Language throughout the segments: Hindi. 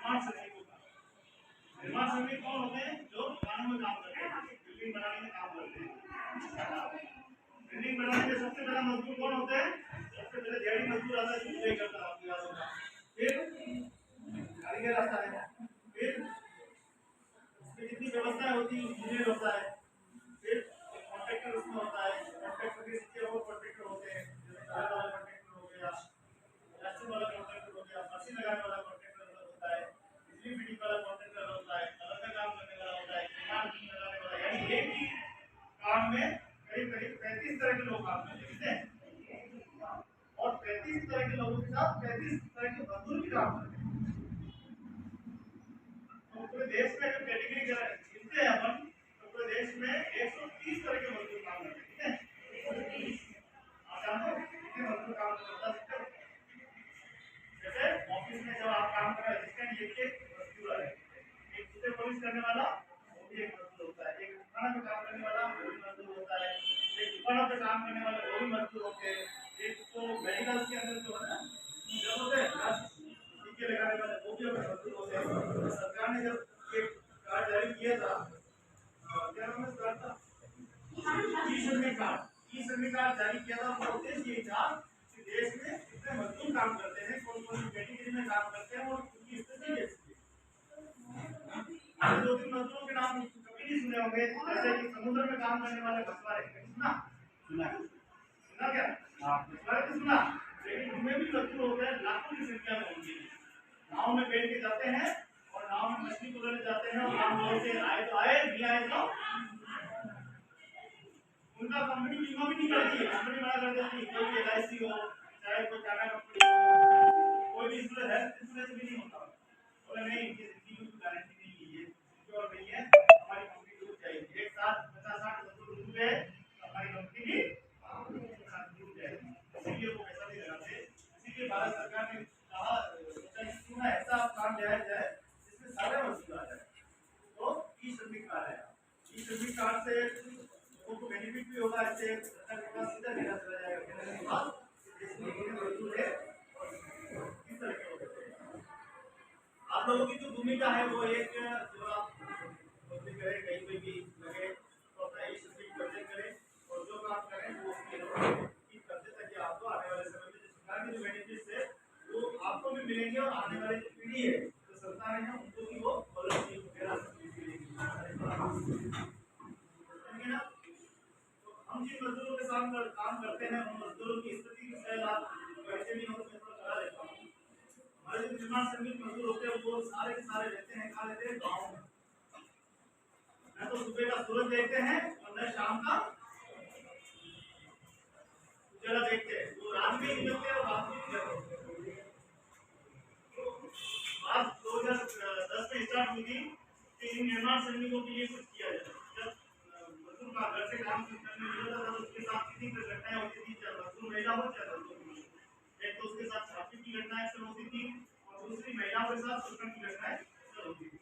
निर्माण श्रमिक होता है। निर्माण श्रमिक कौन होते हैं? जो दुकानों में काम करते हैं, बिल्डिंग बनाने में काम करते हैं। बिल्डिंग बनाने में सबसे पहला मजदूर कौन होता है? सबसे पहले दिहाड़ी मजदूर आता है, जो खुदाई करता है, आपको याद होगा। फिर कारीगर आता है, फिर उसमें जितनी व्यवस्थाएं होती है, इंजीनियर होता है, फिर कॉन्ट्रैक्टर उसमें होता है। कॉन्ट्रैक्टर के नीचे और कॉन्ट्रैक्टर होते हैं, जैसे घर वाला कॉन्ट्रैक्टर हो गया, प्लास्टर वाला कॉन्ट्रैक्टर हो गया, मशीन लगाने वाला कॉन्ट्रैक्टर होता है, बिजली फिटिंग वाला कॉन्ट्रैक्टर होता है, कलर का काम करने वाला होता है, निर्माण लगाने वाला, यानी एक ही काम में करीब करीब 35 तरह के लोग काम करते हैं। और 35 तरह के लोगों के साथ 35 तरह के मजदूर भी काम करते हैं। तो पूरे देश में अगर कैटेगरी गिनते हैं अपन, तो पूरे देश में 130 तरह के मजदूर काम करते हैं। 130 आप जानते हो कितने मजदूर काम करते हैं? जैसे ऑफिस में जब आप काम कर रहे हैं, असिस्टेंट एक मजदूर है, एक दूसरे पुलिस करने वाला वो भी एक मजदूर होता है, एक थाना में काम करने वाला वो भी मजदूर होता है, एक दुकानों पे काम करने वाला वो भी मजदूर होते हैं, एक तो मेडिकल के अंदर जो है ना जब होते हैं टीके लगाने वाले वो भी अपने मजदूर होते हैं। सरकार ने जब एक कार्ड जारी किया था, क्या नाम है इस कार्ड का? ई श्रमिक कार्ड। ई श्रमिक कार्ड जारी किया था, उसका उद्देश्य ये था कि देश में कितने मजदूर काम करते हैं, कौन कौन सी कैटेगरी में काम करते हैं और उनकी स्थिति कैसी है। मैंने 2-3 मजदूरों के नाम कभी नहीं सुने होंगे, जैसे कि समुद्र में काम करने वाले मछुआरे, सुना? सुना क्या? मछुआरे तो सुना, लेकिन उनमें भी मजदूर होते हैं, लाखों की संख्या में होती है। नाव में बैठ के जाते हैं और नाव में मछली पकड़ने जाते हैं, और नाव से आए तो आए, नहीं आए तो उनका कंपनी बीमा भी नहीं करती है, कंपनी मना कर देती है। कोई भी LIC हो, चाहे कोई टाटा कंपनी, कोई भी इसमें हेल्थ इंश्योरेंस भी नहीं होता। बोले नहीं, इनकी जिंदगी की गारंटी नहीं है, ये सिक्योर नहीं है, हमारी कंपनी डूब जाएगी। एक साथ 50-60 मजदूर डूब गए तो हमारी कंपनी भी डूब जाएगी। इसीलिए वो पैसा नहीं लगाते। इसीलिए भारत सरकार ने कहा, सोचा कि क्यों ना ऐसा काम लिया जाए जिसमें सारे मजदूर आ जाए। तो ई श्रमिक कार्ड है। ई श्रमिक कार्ड से लोगों को बेनिफिट भी होगा, इससे सरकार के पास सीधा पैसा चला जाएगा। कहने के बाद इसमें कितने मजदूर है और किस तरह के होते हैं। आप लोगों की जो भूमिका है वो एक, जो आप नौकरी करें कहीं पे भी लगे तो अपना ई श्रमिक पंजीयन करें और जो काम करें वो उसकी करते ताकि आपको आने वाले समय में जो सरकार के जो बेनिफिट्स है वो आपको भी मिलेंगे और आने वाली जो पीढ़ी है, जो सरकार है उनको भी वो पॉलिसी वगैरह मिलेगी। ना हम जिन मजदूरों के साथ काम करते हैं उन मजदूरों की स्थिति की शायद आप वैसे भी हम मैं थोड़ा करा देता हूँ। हमारे जो निर्माण श्रमिक मजदूर होते हैं वो सारे के सारे रहते हैं, कहाँ रहते हैं? गाँव में। न तो सुबह का सूरज देखते हैं और न शाम का उजाला देखते हैं, वो रात में निकलते हैं और रात में निकलते हैं। बात 2010 में स्टार्ट हुई थी कि इन निर्माण श्रमिकों के लिए कुछ किया जाए। जब मजदूर का घर से काम करने निकलता था तो उसके साथ कितनी घटनाएं होती थी, चाहे मजदूर महिला हो चाहे मजदूर पुरुष। एक तो उसके साथ ट्रैफिक की घटनाएं अक्सर होती थी और दूसरी महिलाओं के साथ शोषण की घटनाएं अक्सर होती थी।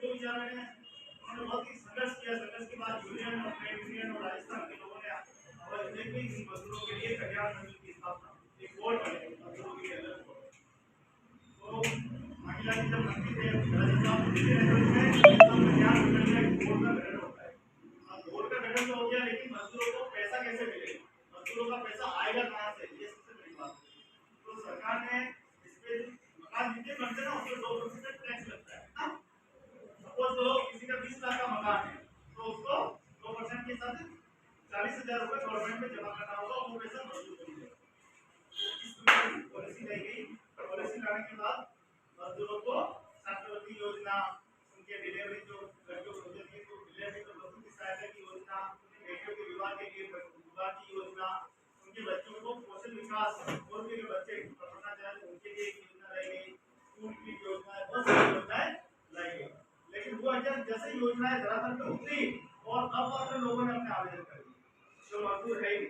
तो बेचारा ने उन्होंने बहुत ही संघर्ष किया। संघर्ष के बाद यूनियन और ट्रेड यूनियन और राजस्थान के लोगों ने आवाज उठाई कि इन मजदूरों के लिए कल्याण मंडल की स्थापना, एक बोर्ड बने मजदूरों के लिए अलग बोर्ड। तो महिला की जब मंत्री थे राजस्थान के नेतृत्व में कल्याण मंडल में बोर्ड का गठन होता है। अब बोर्ड का गठन तो हो गया, लेकिन मजदूरों को पैसा कैसे मिलेगा, मजदूरों का पैसा आएगा कहाँ से, ये सबसे बड़ी बात है। तो सरकार ने इस पे मकान जितने बनते हैं ना उस पर 2% टैक्स लगता है। सपोज तो किसी का 20 लाख का मकान है तो उसको 2% के साथ 40,000 रुपए गवर्नमेंट में जमा करना होगा, वो पैसा मजदूर को मिलेगा। इस पॉलिसी लाई गई। पॉलिसी लाने के बाद मजदूरों को छात्रवृत्ति योजना, उनके डिलीवरी जो लड़कियों को होती है तो डिलीवरी पर वस्तु की सहायता की योजना, बेटियों के विवाह के लिए विवाह की योजना, उनके बच्चों को कौशल विकास और उनके बच्चे पढ़ना चाहे तो उनके लिए योजना लाई गई। स्कूल की योजना, बहुत सारी योजनाएं लाई गई। लेकिन वो जैसे योजनाएं धरातल पर उतरी और अपात्र लोगों ने अपने आवेदन कर दिए, जो मजदूर है ही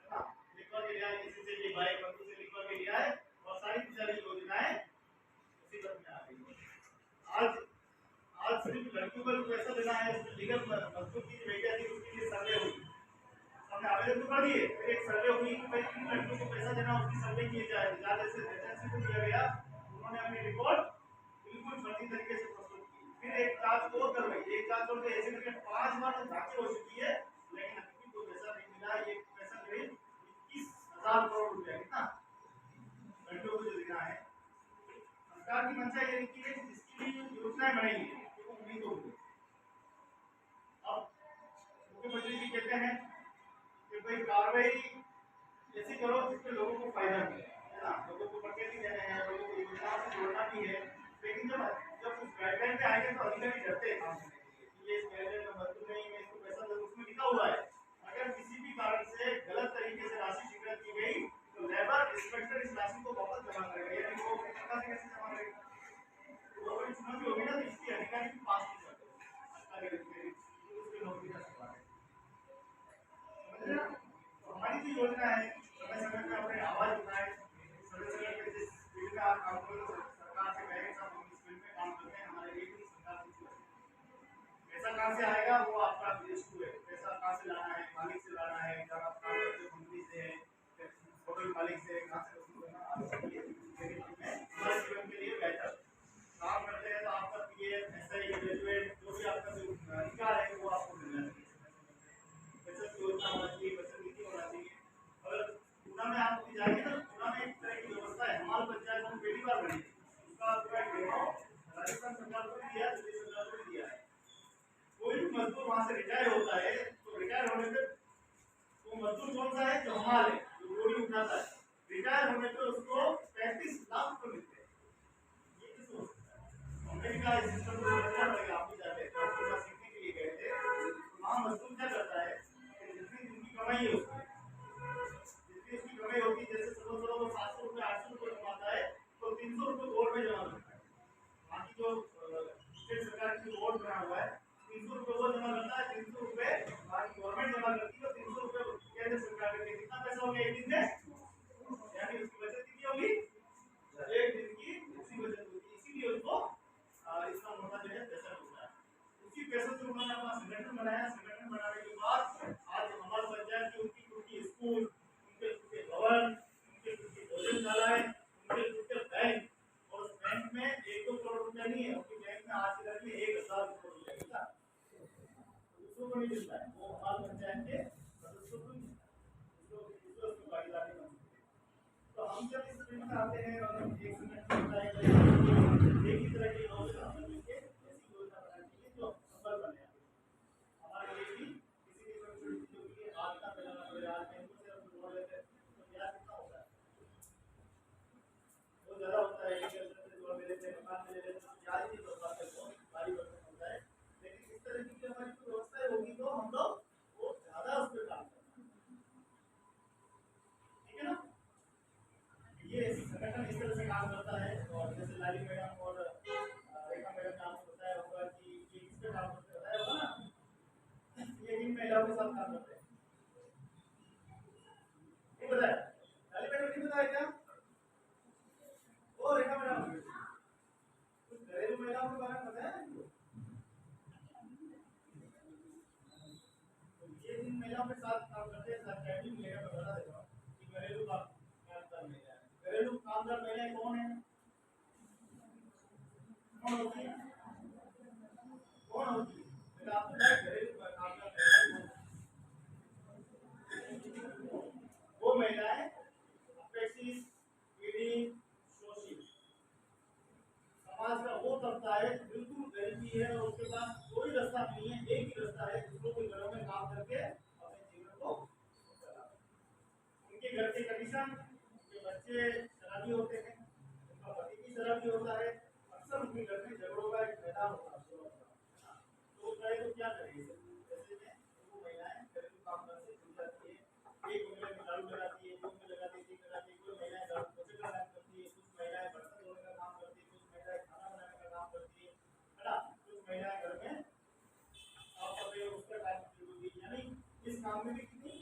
ना, लिखवा के लिया किसी से भी भाई बंधु से लिखवा के लिया है और सारी सारी योजनाएं मुसीबत में आ गई। आज आज सिर्फ लड़कियों को पैसा देना है, लीगल मजदूर की बेटियां थी उसके लिए सर्वे हुई, हमने आवेदन तो कर दिए, फिर एक सर्वे हुई कि भाई किन लड़कियों को पैसा देना उसकी सर्वे किए जाए। जैसे एजेंसी को दिया गया, उन्होंने अपनी रिपोर्ट बिल्कुल फर्जी बोलते ऐसे करके 5 बार तो जांच हो चुकी है, लेकिन अभी भी कोई पैसा नहीं मिला। ये पैसा करीब 21,000 करोड़ रुपया, कितना घंटों को जो देना है। सरकार की मंशा ये रहती है कि जिसकी भी योजनाएं बनाई है वो उम्मीद होगी। अब मुख्यमंत्री जी कहते हैं कि भाई कार्रवाई ऐसी करो जिससे लोगों को फायदा मिले, है ना, लोगों को पक्के भी देने हैं, लोगों को योजनाओं से जोड़ना भी है। लेकिन जब जब उस गाइडलाइन पे आएंगे तो अधिकारी डरते हैं काम करने के लिए कि ये इस गाइडलाइन में मंजूर नहीं, मैं इसको पैसा दूं, उसमें लिखा हुआ है अगर किसी भी कारण से गलत तरीके से राशि स्वीकृत की गई तो लेबर इंस्पेक्टर इस राशि को वापस जमा करेगा। यानी वो सरकार से कैसे जमा करेगा? वो बड़ी चुनौती होगी ना, तो इसकी अधिकारी की पास नहीं करते उसकी नौकरी का सवाल है। समझ रहे हैं? तो हमारी जो योजना है समय समय पे अपने आवाज उठाए, समय समय पे जिस फील्ड में आप काम करो सरकार से कहें सब हम इस फील्ड में काम करते हैं, हमारे लिए भी सरकार से पैसा कहाँ से आएगा वो आपका इशू है। पैसा कहाँ से लाना है, मालिक से लाना है, जब आप काम करते हो कंपनी से है, होटल मालिक से, कहाँ से वसूल करना आपके लिए हमारे जीवन के लिए बेहतर काम करते हैं। तो आपका पीएफ एसआई ग्रेजुएट जो भी आपका जो अधिकार है वो आपको मिलना चाहिए। बचत योजना होना चाहिए, बचत नीति होना चाहिए। अगर पूना में आप जाएंगे ना, पूना में एक तरह की व्यवस्था है, हमारी पंचायत हम पहली बार बनी, उसका पूरा डेमो राजस्थान सरकार को भी दिया, दिल्ली सरकार को भी दिया है। कोई भी मजदूर वहां से रिटायर होता है तो रिटायर होने पे वो मजदूर कौन सा है, जो हमारे जो बोरी उठाता है, रिटायर होने पे उसको 35 लाख रुपए मिलते हैं। ये किस हो सकता है? अमेरिका इस सिस्टम को समझना पड़ेगा। आप भी जाते हैं तो सीखने के लिए गए थे, वहाँ मजदूर क्या करता है कि जितनी जिनकी कमाई है जितनी उसकी कमाई होती है, जैसे समझ लो वो 700 रुपये 800 रुपये कमाता है तो 300 रुपये बोर्ड में जमा करता है। बाकी जो स्टेट सरकार की बोर्ड बना हुआ है 300 रुपये वो जमा करता है, 300 रुपये बाकी गवर्नमेंट जमा करती है, तो 300 रुपये केंद्र सरकार करके कितना पैसा हो गया एक दिन में, यानी उसकी बचत कितनी होगी, एक दिन की उसकी बचत होगी। इसीलिए उसको इतना मोटा जो है पैसा मिलता है। उसी पैसे से उन्होंने अपना संगठन बनाया। संगठन बनाने के बाद आज हमारे पंचायत की उनकी खुद की स्कूल, उनके खुद के भवन, उनके खुद की भोजनशालाएं, उनके खुद के बैंक, और उस बैंक में 1-2 करोड़ रुपया नहीं है, उनके बैंक में आज तक में 1,000 करोड़ रुपया मिलता है, दूसरों को नहीं मिलता है। वो हमारे पंचायत के सदस्यों को मिलता है, दूसरों उसमें भागीदारी बनती है। तो हम जब इस फील्ड में आते हैं और हम एक संगठन बनाए गए एक ही तरह के लोग मिलकर ऐसी योजना बनानी चाहिए जो सफल बने। हमारे लिए भी किसी भी छोटी चीजों के लिए आज का मिलाना पड़ेगा। आज बैंकों से हम लोन लेते हैं तो ब्याज कितना होता है, बहुत ज़्यादा होता है। एक लोन ले लेते हैं, मकान ले लेते हैं तो ब्याज नहीं होता है, बहुत भारी भरकम होता है। लेकिन इस तरह की हमारी व्यवस्था होगी तो हम लोग बहुत ज़्यादा उस पर काम करते हैं, ठीक है ना। ये संगठन इस तरह से काम करता है। और जैसे लाली मैडम और रेखा मैडम ने आपको बताया होगा कि ये किस पे काम करते बताया होगा ना, ये इन महिलाओं के साथ काम करते हैं। नहीं बताया? लाली मैडम नहीं बताया क्या? ओ रेखा मैडम कुछ घरेलू महिलाओं के बारे में बताया आपको? तो ये इन महिलाओं के साथ काम करते हैं। साथ टाइमिंग महिला मैं बता देता हूँ कि घरेलू कामगार महिलाएं, घरेलू कामगार महिलाएं कौन है, कौन होती है, कौन होती है? मैं आपको बताया घरेलू कामगार महिलाएं वो महिलाएं अपेक्षित पीड़ित शोषित समाज का वो तबका है बिल्कुल गरीबी है और उसके पास कोई रास्ता नहीं है, एक ही रास्ता है दूसरों के घरों में काम करके अपने जीवन को चलाना। उनके घर के कंडीशन, उनके बच्चे शराबी होते हैं, उनका पति भी शराबी होता है, अक्सर उनके घर में झगड़ों का एक मैदान होता है। तो कहे तो क्या करेंगे, ऐसे में वो महिलाएं घरेलू कामकाज से जुड़ जाती है। एक महिला में झाड़ू लगाती है, दो में लगाती है, तीन लगाती है, कोई महिलाएं झाड़ू पोछे का काम करती है, कुछ महिलाएं बर्तन धोने का काम करती है, कुछ महिलाएं खाना बनाने का काम करती है ना, कुछ महिलाएं घर में साफ सफाई उसका काम करती है। यानी इस काम में भी कितनी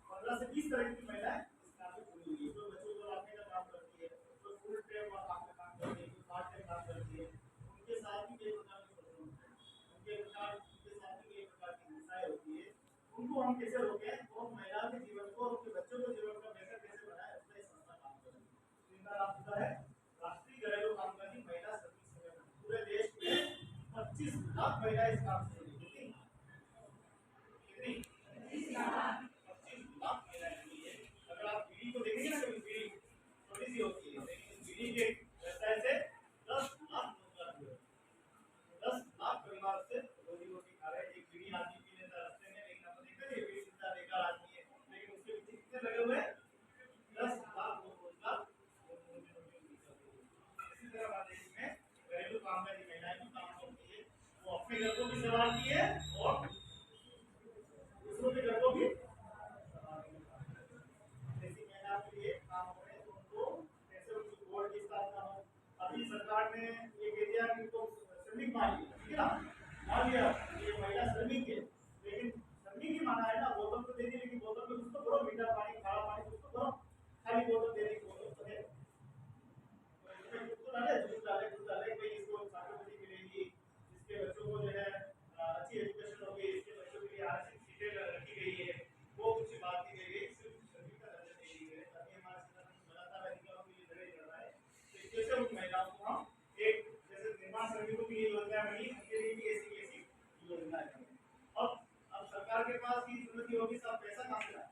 15 से 20 तरह की महिलाएं इस काम में जुड़ी हुई है। कोई बच्चों को लाने का काम करती है, कोई फुल टाइम काम करती है, कोई पार्ट टाइम काम करती है। उनके साथ भी कई प्रकार के प्रॉब्लम होते हैं, उनके साथ भी कई प्रकार की हिंसाएं होती है। उनको हम कैसे रोकें और महिलाओं के जीवन को, उनके बच्चों के जीवन को बेहतर कैसे बनाए, उसका ये संस्था काम कर रही है। इनका नाम होता है राष्ट्रीय घरेलू कामगार महिला सर्विस संगठन। पूरे देश में 25 लाख महिलाएं इस काम से काम में महिलाएं भी काम करती है, वो अपने घर को भी संभालती है और दूसरों के घर को भी संभालती है। जैसी महिला के लिए काम करें तो उनको कैसे उनकी बोर्ड की स्थापना हो। अभी सरकार ने ये कह दिया कि उनको श्रमिक मान लिया, ठीक है ना, मान लिया ये महिला श्रमिक है, लेकिन श्रमिक ही माना है ना, बोतल तो दे दी, लेकिन बोतल में कुछ तो भरो, मीठा पानी खारा पानी कुछ तो भरो, खाली बोतल देने की बोतल तो है, दूध डाले भाई इसको छात्रवृत्ति मिलेगी, इसके बच्चों को जो है अच्छी एजुकेशन होगी, इसके बच्चों के लिए आरक्षित सीटें रखी गई है, वो कुछ बात की गई है, सिर्फ श्रमिक का दर्जा दे दी गई है, ताकि हमारा संगठन लगातार अधिकारों के लिए लड़ाई कर रहा है। तो इस जैसे उन महिलाओं को हम एक जैसे निर्माण श्रमिकों की ये योजना बनी, उनके लिए भी ऐसी ऐसी योजना है। अब सरकार के पास ये जरूरत होगी, सब पैसा कहाँ से लाए,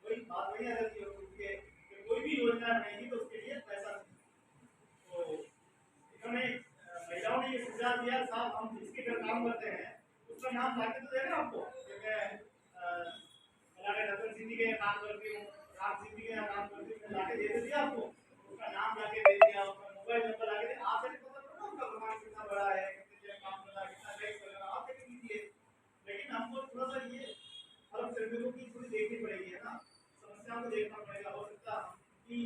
वही बात वही आ जाती है कि कोई भी योजना रहेगी तो उसके लिए पैसा, तो इन्होंने महिलाओं ने ये सुझाव दिया, साहब हम जिसके घर काम करते हैं उसका नाम लाके तो देना आपको, फलाने रतन सिंह के काम करती हूँ, राम सिंह के यहाँ काम करती हूँ, लाके दे दिया आपको, उसका नाम लाके दे दिया, उसका मोबाइल नंबर लाके दे, आपसे पता चला उनका प्रमाण कितना बड़ा है, कितने जगह काम कर रहा है, कितना टैक्स वगैरह आप देख लीजिए। लेकिन हमको थोड़ा सा ये हर श्रमिकों की थोड़ी देखनी पड़ेगी, है ना, समस्याओं को देखना पड़ेगा। हो सकता है कि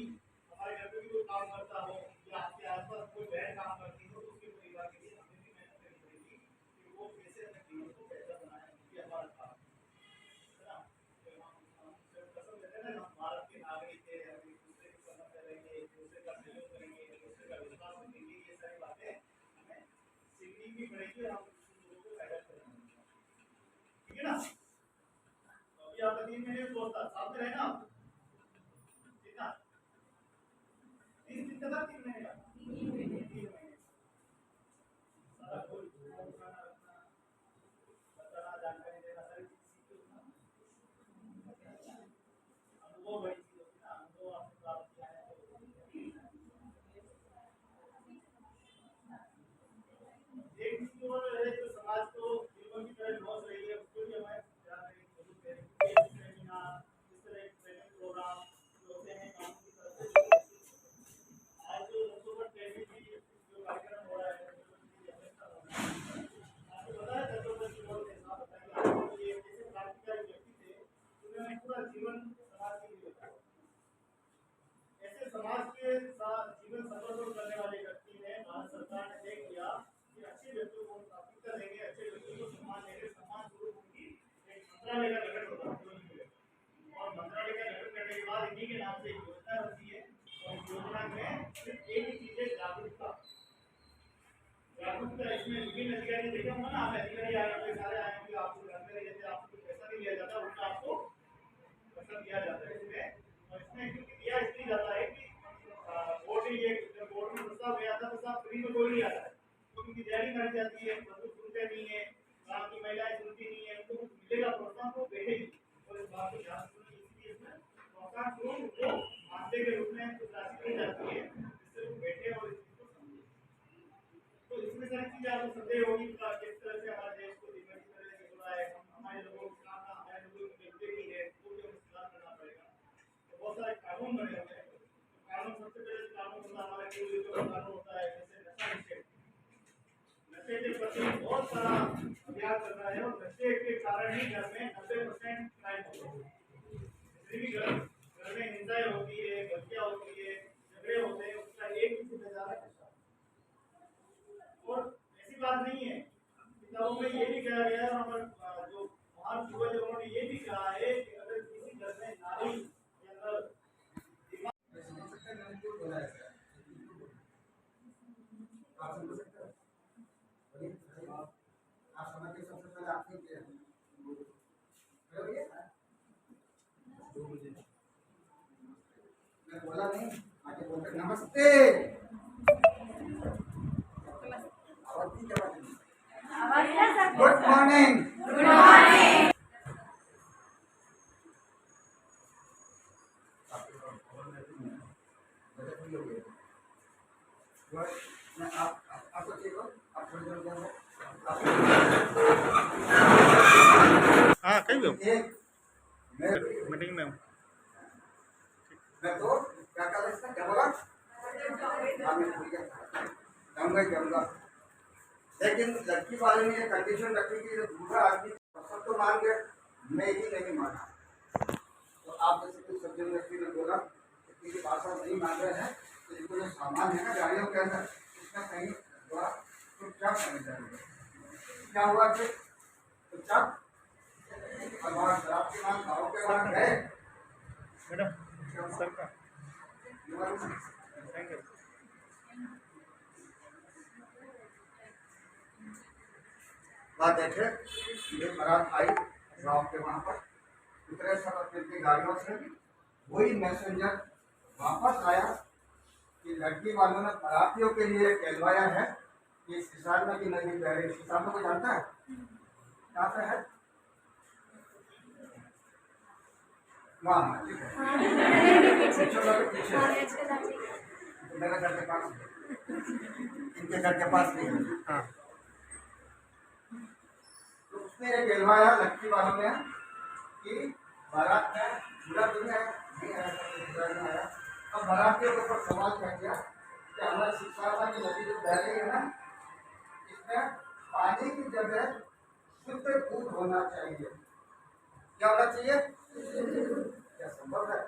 हमारे घर पे भी कोई काम करता हो या आपके आसपास कोई बहन काम करती हो, तो उसके परिवार के लिए हमें भी मेहनत करनी पड़ेगी कि वो कैसे अपने जीवन को बेहतर बनाए, ये हमारा काम है ना। हम कसम लेते हैं ना, हम भारत के नागरिक है, हम एक दूसरे की समझ करेंगे, एक दूसरे का सहयोग करेंगे, एक दूसरे का विश्वास रखेंगे, ये सारी बातें हमें सीखनी भी पड़ेगी और हम लोगों को फायदा करेंगे, ठीक है ना। अभी आपका 3 महीने कोर्स था, साथ में रहना आप, ठीक है, 30 दिन का था, 3 महीने का, 3 महीने सारा कोई खाना रखना, बताना, जानकारी देना, सारी चीज सीखो ना, अनुभव बड़ी चीज होती है ना, अनुभव आपने प्राप्त किया है तो एक चीज और है जो समाज को जीवन की तरह नोच रही है, उसको भी हमें ध्यान देने की जरूरत है। सेमिनार, इस तरह के ट्रेनिंग प्रोग्राम जो होते हैं कानून की तरफ से, आज जो लोगों का ट्रेनिंग की जो कार्यक्रम हो रहा है, आपको पता है चतुर्दशी बोर्ड के साथ बताइए, आपको ये कैसे क्रांतिकारी व्यक्ति थे, उन्होंने पूरा जीवन समाज के लिए बताया। ऐसे समाज के साथ जीवन समर्पण करने वाले व्यक्ति ने भारत सरकार ने तय किया कि अच्छे व्यक्तियों को प्राथमिकता देंगे, अच्छे व्यक्तियों को सम्मान देंगे, सम्मान स्वरूप उनकी एक मंत्रालय का गठन होगा, और मंत्रालय का गठन करने के बाद इन्हीं के नाम से एक योजना बनती है, और योजना में सिर्फ एक ही चीज है, जागरूकता। जागरूकता इसमें विभिन्न अधिकारी देखे होंगे ना, आप अधिकारी आए होंगे, सारे आए होंगे, आपको जानकारी देते, आपको पैसा नहीं लिया जाता, उल्टा आपको पैसा दिया जाता है इसमें। और इसमें क्योंकि दिया इसलिए जाता है कि बोर्ड ये जब बोर्ड में प्रस्ताव गया था तो सब फ्री में कोई नहीं आता है, उनकी तैयारी करी जाती है, मतलब सुनते नहीं है, गाँव की महिलाएं सुनती नहीं है, उनको कुछ मिलेगा प्रोत्साहन तो बैठेगी, और इस बात को ध्यान रखना, इसलिए इसमें प्रोत्साहन स्वरूप उनको मानदेय के रूप में कुछ राशि दी जाती है, जिससे वो बैठे और इस चीज को समझे। तो इसमें सारी चीजें आपको संदेह होगी कि किस तरह से हमारे देश को धीमे धीमे से हो रहा है, हमारे लोगों के साथ हमारे लोगों की बेटी है, उसको भी हमें सुधार करना पड़ेगा। तो बहुत सारे कानून बने हुए हैं, कानून सबसे पहले कानून होता है हमारे कानून होता है, जैसे नशा निषेध, नशे के प्रति बहुत सारा अभियान चल रहा है, और नशे के कारण ही घर में 90% क्राइम होते हैं। जितनी भी घर में हिंसाएं होती है, हत्या होती है, झगड़े होते हैं, उसका एक ही जिम्मेदार है नशा। और ऐसी बात नहीं है, किताबों में ये भी कहा गया है, और जो महान पूर्वज उन्होंने ये भी कहा है कि अगर किसी घर में नारी के अंदर आप समझ के सबसे पहले आपने किया मैं बोला नहीं, आगे बोलते नमस्ते, गुड मॉर्निंग, गुड मॉर्निंग। हाँ कहीं भी मीटिंग में मैं तो क्या कर रहा था, क्या बोला, जाऊंगा लेकिन लड़की वाले ने ये कंडीशन रखी कि जो दूसरा आदमी सब तो मान गए, मैं ही नहीं माना। तो आप जैसे कुछ सज्जन व्यक्ति ने बोला कि ये भाषा नहीं मान रहे हैं, तो इनको जो सामान है ना गाड़ियों के अंदर, इसका कहीं हुआ तो क्या करना चाहिए? क्या हुआ कि चुपचाप और वहाँ शराब के वहाँ गाँव के वहाँ गए। मैडम सर का थैंक यू। बात देखे ये बारात आई गाँव के वहाँ पर, उतरे सब अपनी गाड़ियों से, वही मैसेंजर वापस आया कि लड़की वालों ने बारातियों के लिए कहलवाया है कि सिसारमा की नदी बह रही। सिसारमा को जानता है? कहाँ पे है? वहाँ ठीक है, पीछे मेरे घर के पास, इनके घर के पास नहीं है। हाँ तो उसने ये कहलवाया लड़की वालों ने कि बारात में बुरा दुनिया नहीं आया। अब बारातियों के ऊपर सवाल कर दिया कि हमारे सिसारमा की नदी जो बह रही है ना, इसमें पानी की जगह शुद्ध दूध होना चाहिए। क्या होना चाहिए? क्या संभव है?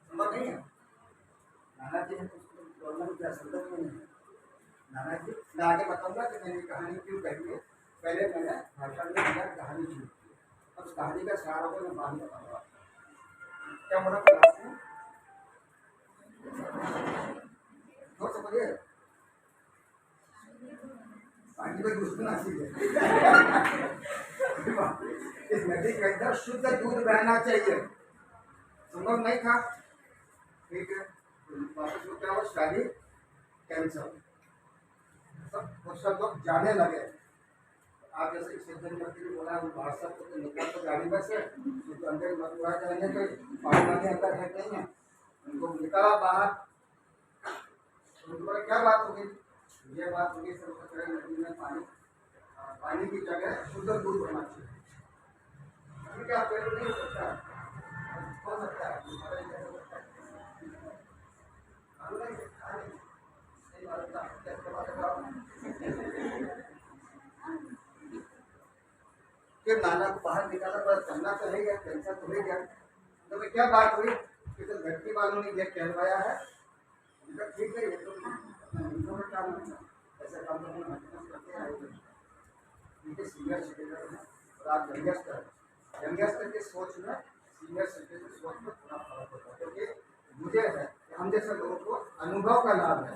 संभव नहीं है। नाना जी ने प्रॉब्लम क्या संभव नहीं है? नाना जी मैं आगे बताऊंगा कि मैंने कहानी क्यों कही है। पहले मैंने भाषण में दिया कहानी शुरू की, अब उस कहानी का सारा को मैं बाद में बताऊंगा। क्या बोला क्लास में? जोर से बोलिए। पानी में घुसना चाहिए। इस नदी के अंदर शुद्ध दूध बहना चाहिए। संभव नहीं था। ठीक है, वापस को क्या हुआ? शादी कैंसल। सब लोग जाने लगे। आप जैसे सज्जन व्यक्ति ने बोला भाषा को निकाल तो गाड़ी में से तो अंदर मथुरा जाएंगे तो पानी अंदर है नहीं है, उनको निकाला बाहर। उनको क्या बात होगी? ये बात होगी सर नदी में पानी की जगह शुद्ध दूध होना चाहिए। क्या पेड़ नहीं हो सकता? हो सकता है फिर नाना को बाहर निकाला, पर चलना तो है गया, कैंसर तो हो गया। तो मैं क्या बात हुई कि तो लड़की वालों ने ये कहलवाया है, ठीक है, ये तो काम ऐसा काम करते आए उनके सीनियर सिटीजन है। और आप यंगस्टर की सोच में सीनियर सिटीजन सोच में थोड़ा फर्क होता है, क्योंकि मुझे है कि हम जैसे लोगों को अनुभव का लाभ है।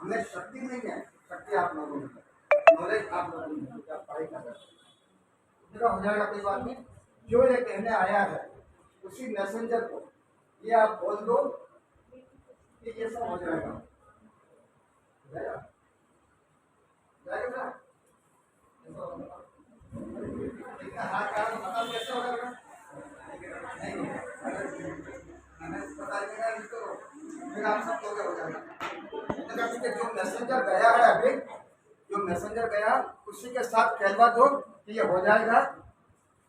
हमें शक्ति नहीं है, शक्ति आप लोगों में है, नॉलेज आप लोगों में है, आप पढ़ाई कर रहे हो जाएगा, कोई बात नहीं। जो ये कहने आया है उसी मैसेंजर को ये आप बोल दो कि ये सब हो जाएगा। जाएगा हाथ का मतलब कैसे होगा? नहीं पता नहीं तो फिर आप सब लोग हो जाएगा। जो मैसेंजर गया है अभी, जो मैसेंजर गया उसी के साथ कहलवा दो कि ये हो जाएगा।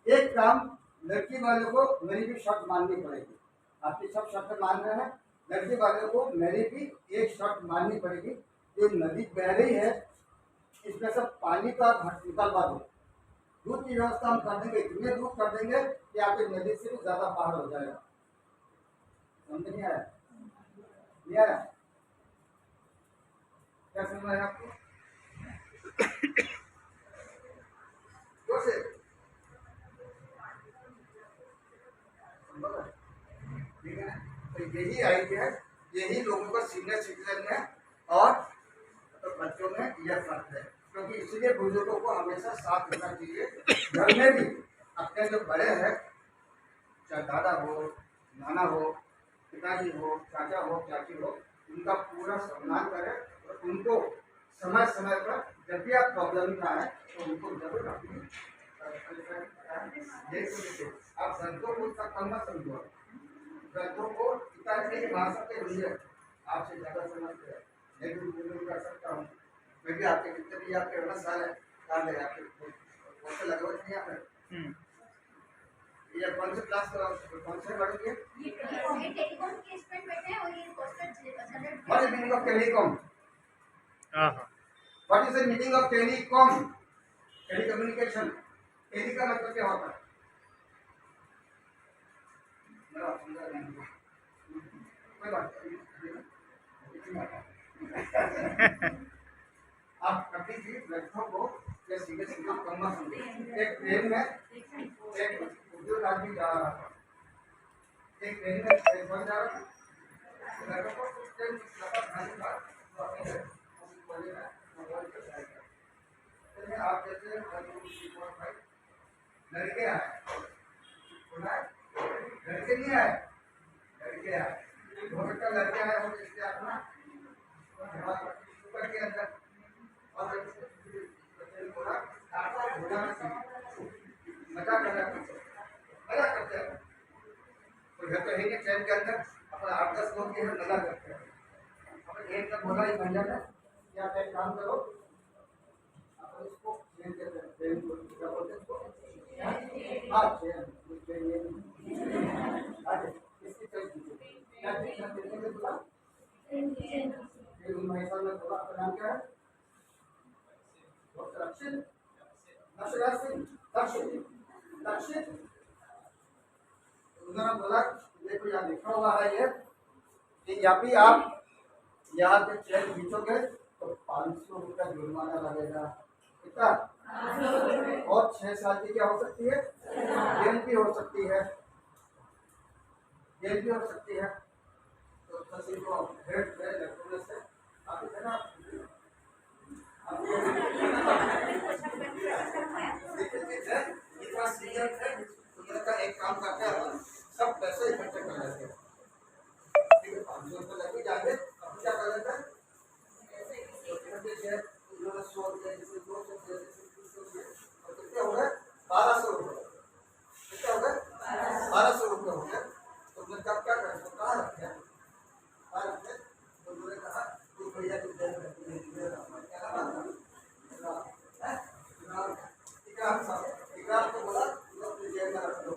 एक काम लड़की वाले को मेरी भी शर्त माननी पड़ेगी। आपकी सब शर्त मान रहे हैं, लड़की वाले को मेरी भी एक शर्त माननी पड़ेगी। जो नदी बह रही है इसमें से पानी का घट निकलवा दो। दूध की व्यवस्था हम कर देंगे, इतने दूध कर देंगे कि आपकी नदी से भी ज्यादा बाहर हो जाएगा। समझ नहीं आया? नहीं आया? क्या समझ आया आपको? से ठीक है, तो यही आइडिया, यही लोगों का सीनियर सिटीजन में और तो बच्चों में यह फर्क है। क्योंकि इसलिए बुजुर्गों को हमेशा साथ देना चाहिए। घर में भी अपने जो बड़े हैं, चाहे दादा हो, नाना हो, पिताजी हो, चाचा हो, चाची हो, उनका पूरा सम्मान करें और उनको समय समय पर जब भी आप प्रॉब्लम में आए तो उनको जरूर अपनी आप संतों को इतना कम मत समझो। संतों को इतना नहीं मान सकते हुए आपसे ज़्यादा समझते हैं। मैं भी बुजुर्ग कर सकता हूँ। मैं भी आपके जितने भी आपके 18 साल है काम है आपके वैसे लगभग नहीं आप है। ये कौन से क्लास कौन से पढ़ोगे? ये टेलीकॉम के स्टूडेंट बैठे हैं और ये पोस्टर जनरेट टेलीकॉम। हां हां what is the meaning of telecom? Telecommunication. Tele का मतलब क्या होता है? कोई बात नहीं। आप कभी भी लड़कों को या सीधे सीधे कम मत समझो। एक ट्रेन में एक बुजुर्ग आदमी जा रहा था, एक ट्रेन में एक बन जा रहा था, लड़कों को कुछ ट्रेन खाने का तो अपने घर बोले ना मोबाइल पे जाएगा। तो आप जैसे भाई लड़के आए, सुना है? लड़के नहीं आए, लड़के आए, हो सकता है लड़के आए हो इसलिए अपना ऊपर के अंदर और बोला आपको भोला मजा कर रहा है, मजा करते हैं। तो घर तो है नहीं ट्रेन के अंदर, अपना 8-10 लोग के मजा करते हैं। अब एक का बोला ही बन जाता है कि आप एक काम करो, आप इसको ट्रेन के अंदर ट्रेन को क्या बोलते हैं इसको, हाँ ट्रेन ये आगे इसकी ट्रेन क्या ट्रेन में बोला फिर उन भाई साहब ने बोला आपका नाम क्या है? दक्षिण दक्षराज सिंह दक्षिण दक्षिण। उन्होंने बोला देखो यहाँ लिखा हुआ है ये कि यहाँ भी आप यहाँ पे ट्रेन खींचोगे तो 500 रुपया जुर्माना लगेगा। कितना? और 6 साल की क्या हो सकती है? जेल भी हो सकती है, जेल भी हो सकती है। तो तहसील को भेंट में लड़कों से आप इतना एक काम करते हैं सब पैसे इकट्ठे कर लेते हैं, ठीक है 500 रुपये लगे जाएंगे। अब क्या कर लेते हैं उन्होंने 100 रुपये जैसे 200 रुपये जैसे 300 रुपये और कितने हो गए 1200 रुपये, कितने हो गए 1200 रुपये हो गए। तो उन्होंने कब क्या करें तो कहाँ रखे कहाँ रखे, तो उन्होंने कहा कि भैया की जेल इकरार को बोला जेल में रख दो।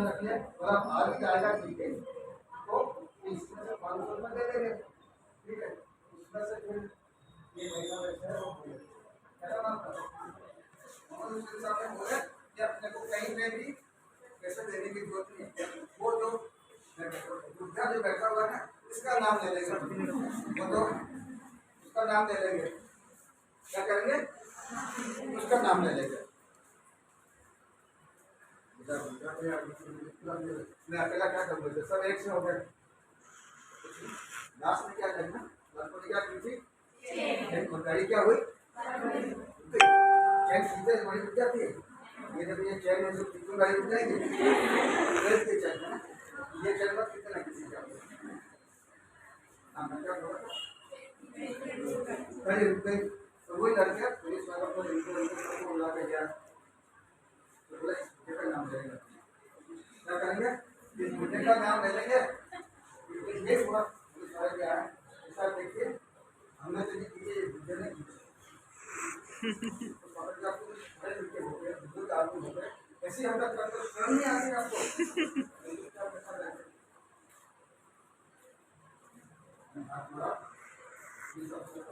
रखिए बोला भाग ही जाएगा ठीक है, तो इसमें से 500 रुपये दे देंगे, ठीक है उसमें से फिर ये महीना वैसे है वो कैसा नाम था मोहम्मद हुसैन साहब ने बोले कि अपने को कहीं पे भी पैसे देने की जरूरत नहीं है, वो जो बुढ़ा जो बैठा हुआ है ना इसका नाम ले लेंगे, वो तो उसका नाम ले लेंगे, क्या करेंगे उसका नाम ले लेंगे। मैं अकेला क्या करूँगा, सब एक से हो गए। लास्ट में क्या करना, लास्ट में क्या की थी एक गाड़ी क्या हुई चैन सीधे बड़ी उठ जाती है, ये जब ये चैन है तो कितनी गाड़ी उठ जाएगी रेस की चैन है ना, ये चैन पर कितना किसी का मैं क्या बोला गाड़ी रुक गई। तो वही लड़के पुलिस वालों को इनको बुला के गया तो बोला इस बुढ़े का नाम लेंगे, क्या करेंगे इस बुढ़े का नाम ले लेंगे। ये हुआ पुलिस वाले क्या है ऐसा देखिए हमने तो नहीं किए ये बुढ़े ने किए तो समझ गया आपको बड़े लड़के हो गए बुजुर्ग आदमी हो गए ऐसी हरकत करते शर्म नहीं आती आपको।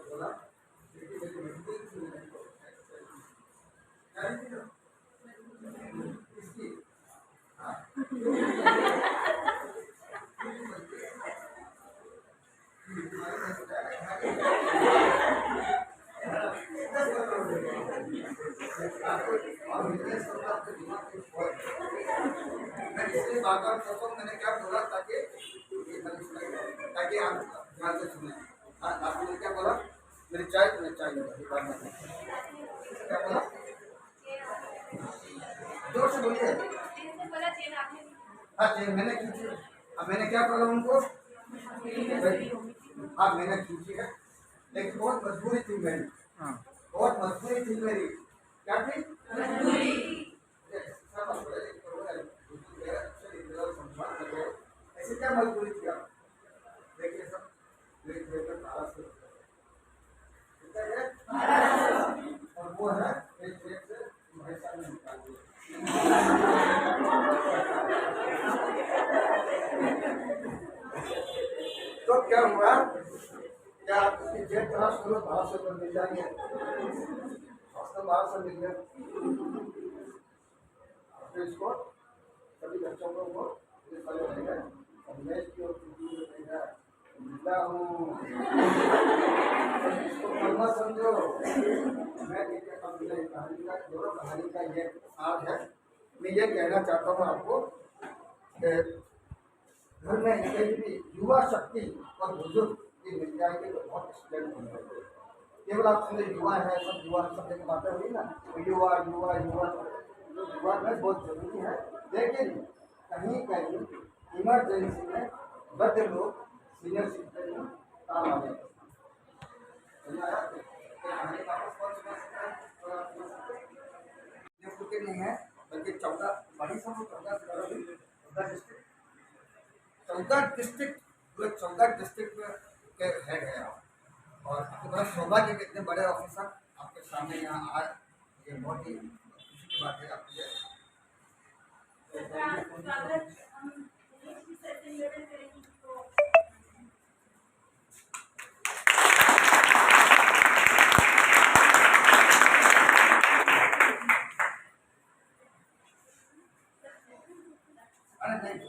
बोला मैंने क्या बोला ताकि आप ध्यान से सुने। आपने क्या बोला मेरी चाय तुम्हें चाहिए क्या बोला जोर से बोलिए। हाँ चेन मैंने खींची, अब मैंने क्या बोला उनको हाँ मैंने खींची है लेकिन बहुत मजबूरी थी मेरी, बहुत मजबूरी थी मेरी, क्या थी ऐसी क्या मजबूरी थी आप देखिए क्या हुआ, क्या आपकी जेब तलाश करो, बाहर से मिल जाएंगे, बाहर से मिल गए। इसको सभी बच्चों को वो रहेगा, मैं इसकी ओर मिला हूँ, इसको कलमा समझो। मैं देखिए कहानी का दोनों कहानी का ये सार है। मैं ये कहना चाहता हूँ आपको कि घर में कहीं भी युवा शक्ति और बुजुर्ग ये मिल जाएंगे तो बहुत स्ट्रेंथ हो जाएगी। केवल आप समझे युवा है, सब युवा सब जगह बातें हुई ना, तो युवा युवा युवा युवा में बहुत जरूरी है। लेकिन कहीं कहीं इमरजेंसी में वृद्ध लोग सीनियर सिटीजन में काम आ जाते नहीं है, बल्कि 14 बड़ी सब 14 डिस्ट्रिक्ट के हेड है आप, और आपके बड़ा सौभाग्य के इतने बड़े ऑफिसर आपके सामने यहाँ आए, ये बहुत ही खुशी की बात है आपके लिए। अरे नहीं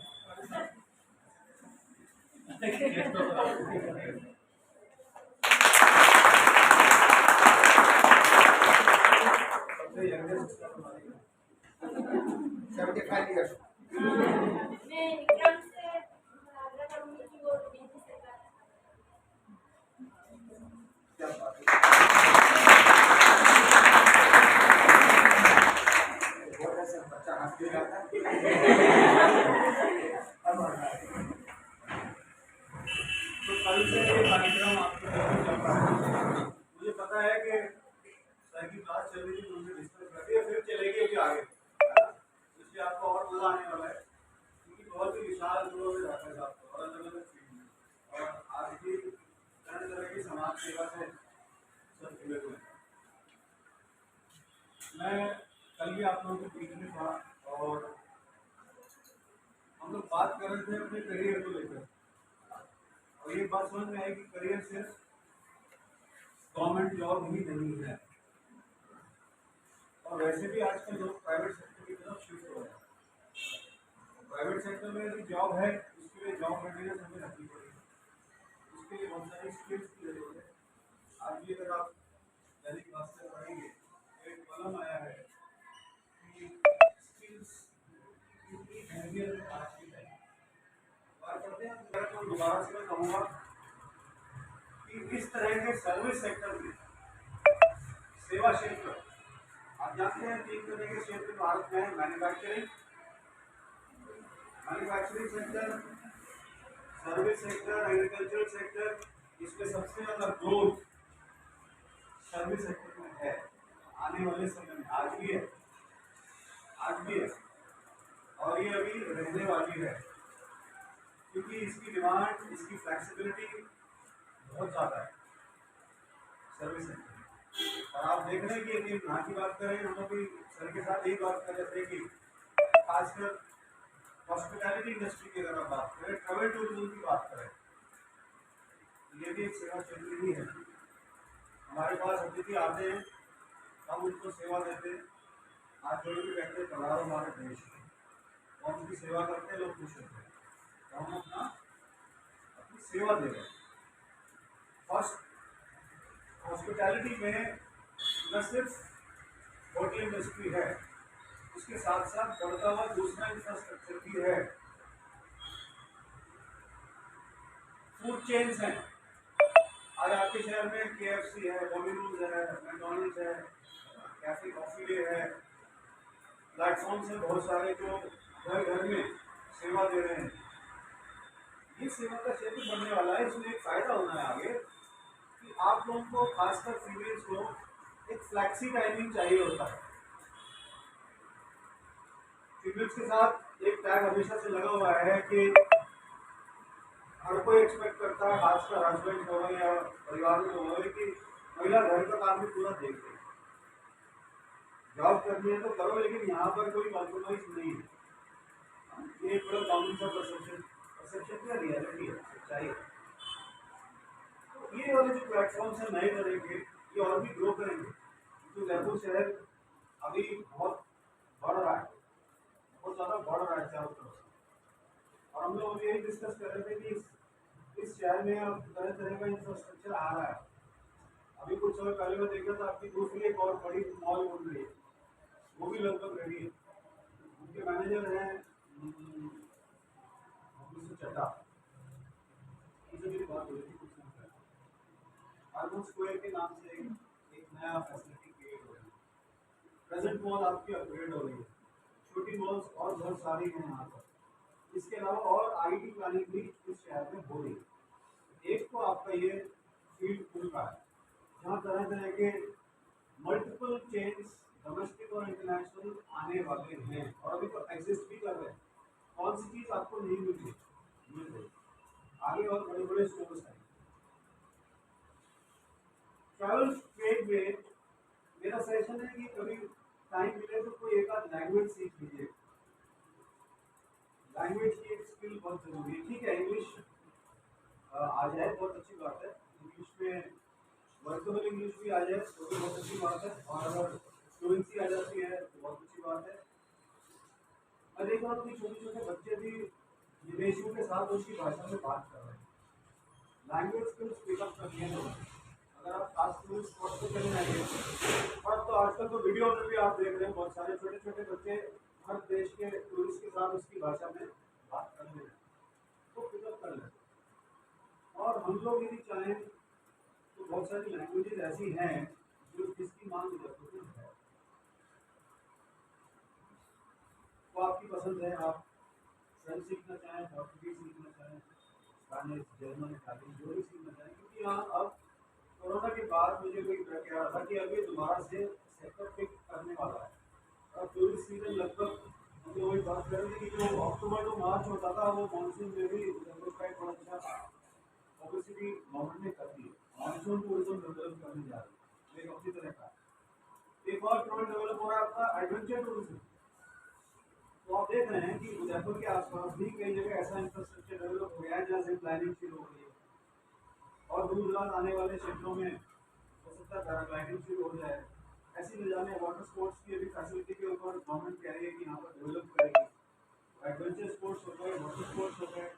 $75 years। क्या बात है। बच्चा हंस भी जाता है। तो कल से ये कार्यक्रम आपके घर में चल रहा है। मुझे पता है कि सर की क्लास चल रही थी, उनसे डिस्कस कर दिया, फिर चलेगी अभी आगे, इसलिए आपको और मजा आने वाला है, क्योंकि बहुत ही विशाल रूप से रखा है आपको और अलग अलग फील्ड में, और आज भी तरह तरह की समाज सेवा से सब जुड़े हुए हैं। मैं कल भी आप लोगों के बीच में था और हम लोग बात कर रहे थे अपने करियर को लेकर, और ये बात समझ में आई कि करियर सिर्फ गवर्नमेंट जॉब ही नहीं है, और वैसे भी आजकल लोग प्राइवेट सेक्टर की तरफ शिफ्ट हो रहे हैं। प्राइवेट सेक्टर में यदि जॉब है, उसके लिए जॉब रेडीनेस हमें रखनी पड़ेगी, उसके लिए बहुत सारी स्किल्स की जरूरत है। आज भी अगर आप दैनिक भास्कर पढ़ेंगे, एक कॉलम आया है कि स्किल्स की अहमियत आज की है। बात करते हैं, तो दोबारा से मैं कहूँगा कि इस तरह के सर्विस सेक्टर में, सेवा क्षेत्र, आप जानते हैं 3 तरह के क्षेत्र भारत में है, manufacturing sector, service sector, agricultural sector. इसमें सबसे ज्यादा ग्रोथ सर्विस सेक्टर में है आने वाले समय में, आज भी है, और ये अभी रहने वाली है, क्योंकि इसकी डिमांड, इसकी फ्लेक्सिबिलिटी बहुत ज़्यादा है सर्विस सेक्टर। और आप देख रहे हैं कि यदि यहाँ की बात करें, हम लोग भी सर के साथ यही बात कर रहे थे कि खासकर हॉस्पिटैलिटी इंडस्ट्री की अगर आप बात करें, ट्रैवल टूरिज्म की बात करें, ये भी एक सेवा क्षेत्र ही है। हमारे पास अतिथि आते हैं, हम उनको सेवा देते हैं, हाथ जोड़ के कहते हैं पधारो हमारे देश में, और उनकी सेवा करते हैं, लोग खुश होते हैं, तो हम अपनी सेवा दे रहे हैं। फर्स्ट हॉस्पिटैलिटी में न सिर्फ होटल इंडस्ट्री है, उसके साथ साथ बढ़ता हुआ दूसरा इंफ्रास्ट्रक्चर भी है, फूड चेन्स हैं। आज आपके शहर में KFC है, डोमिनोज है, मैकडॉनल्ड्स है, कैफे कॉफी डे है, प्लेटफॉर्म से बहुत सारे जो घर घर में सेवा दे रहे हैं। ये सेवा का क्षेत्र बढ़ने वाला है। इसमें एक फायदा होना है आगे कि आप लोगों को, खासकर फीमेल्स को, एक फ्लैक्सी टाइमिंग चाहिए होता है। फीमेल्स के साथ एक टैग हमेशा से लगा हुआ है कि हर कोई एक्सपेक्ट करता है, खासकर हस्बैंड हो या परिवार में हो, कि महिला घर का काम भी पूरा देख ले। जॉब करनी है तो करो, लेकिन यहाँ पर कोई कॉम्प्रोमाइज नहीं है। ये एक बड़ा कॉमन सा परसेप्शन क्या रियलिटी है, सच्चाई है। ये वाले जो प्लेटफॉर्म से नए करेंगे ये और भी ग्रो करेंगे, क्योंकि जयपुर शहर अभी बहुत बढ़ रहा है, बहुत ज़्यादा बढ़ रहा है चारों तरफ से। और हम लोग यही डिस्कस कर रहे थे कि इस शहर में अब तरह तरह का इंफ्रास्ट्रक्चर आ रहा है। अभी कुछ समय पहले मैं देखा था आपकी दूसरी एक और बड़ी मॉल बन रही है, वो भी लगभग रेडी है। उनके मैनेजर हैं मिस्टर चड्डा, उनसे मेरी बात हो रही थी कुछ समय पहले। अर्बन स्क्वायर के नाम से एक नया फैसिलिटी क्रिएट हो रही है। प्रेजेंट मॉल आपकी अपग्रेड हो रही है, छोटी मॉल्स और बहुत सारी हैं यहाँ पर। इसके अलावा और आईटी प्लानिंग भी इस शहर में हो रही है। एक तो आपका ये फील्ड खुल रहा है जहाँ तरह तरह के मल्टीपल चेन्स डोमेस्टिक और इंटरनेशनल आने वाले हैं, और अभी तो एग्जिस्ट भी कर रहे हैं। कौन सी चीज़ आपको नहीं मिली, मिल रही आगे, और बड़े बड़े स्टोर्स हैं। ट्रैवल ट्रेड में मेरा सजेशन है कि कभी टाइम मिले तो कोई एक आध लैंग्वेज सीख लीजिए। लैंग्वेज की एक स्किल बहुत जरूरी है। ठीक है, इंग्लिश आ जाए बहुत अच्छी बात है, इंग्लिश में वर्कबल इंग्लिश भी आ जाए तो भी बहुत अच्छी बात है, और अगर फ्लुएंसी आ जाती है तो बहुत अच्छी बात है। मैं देख रहा हूँ कि छोटे छोटे बच्चे भी विदेशियों के साथ उसकी भाषा में बात कर रहे हैं। लैंग्वेज स्किल्स पिकअप करनी है। अगर आप खास टूरिस्ट स्पॉट पर चले जाएंगे, और अब तो आजकल तो वीडियो में भी आप देख रहे हैं बहुत सारे छोटे छोटे बच्चे हर देश के टूरिस्ट के साथ उसकी भाषा में बात कर रहे हैं, तो पिकअप कर लें। और हम लोग यदि चाहें तो बहुत सारी लैंग्वेजेस ऐसी हैं जो जिसकी मांग जयपुर में है, तो आपकी पसंद है। आप फ्रेंच सीखना चाहें, पोर्तुगीज सीखना चाहें, स्पेनिश, जर्मन, इटालियन, जो भी सीखना चाहें, क्योंकि यहाँ अब कोरोना के बाद मुझे कोई कह रहा था कि अभी दोबारा से सेक्टर पिक करने वाला है। और टूरिस्ट सीजन लगभग हम लोग वही बात कर रहे थे कि जो अक्टूबर टू मार्च होता था वो मानसून में भी जयपुर का एक बड़ा अच्छा पब्लिसिटी गवर्नमेंट ने कर दी है। मानसून टूरिज्म डेवलप करने जा रही है एक अपनी तरह का। एक और ट्रेंड डेवलप हो रहा है आपका एडवेंचर टूरिज्म। तो आप देख रहे हैं कि उदयपुर के आसपास भी कई जगह ऐसा इंफ्रास्ट्रक्चर डेवलप हो गया है जहाँ से प्लानिंग शुरू हो गई है, और दूर दराज आने वाले क्षेत्रों में हो सकता है पैराग्लाइडिंग शुरू हो जाए। ऐसी न जाने वाटर स्पोर्ट्स की अभी फैसिलिटी के ऊपर गवर्नमेंट कह रही है कि यहाँ पर डेवलप करेगी। एडवेंचर स्पोर्ट्स हो गए, वाटर स्पोर्ट्स हो गए।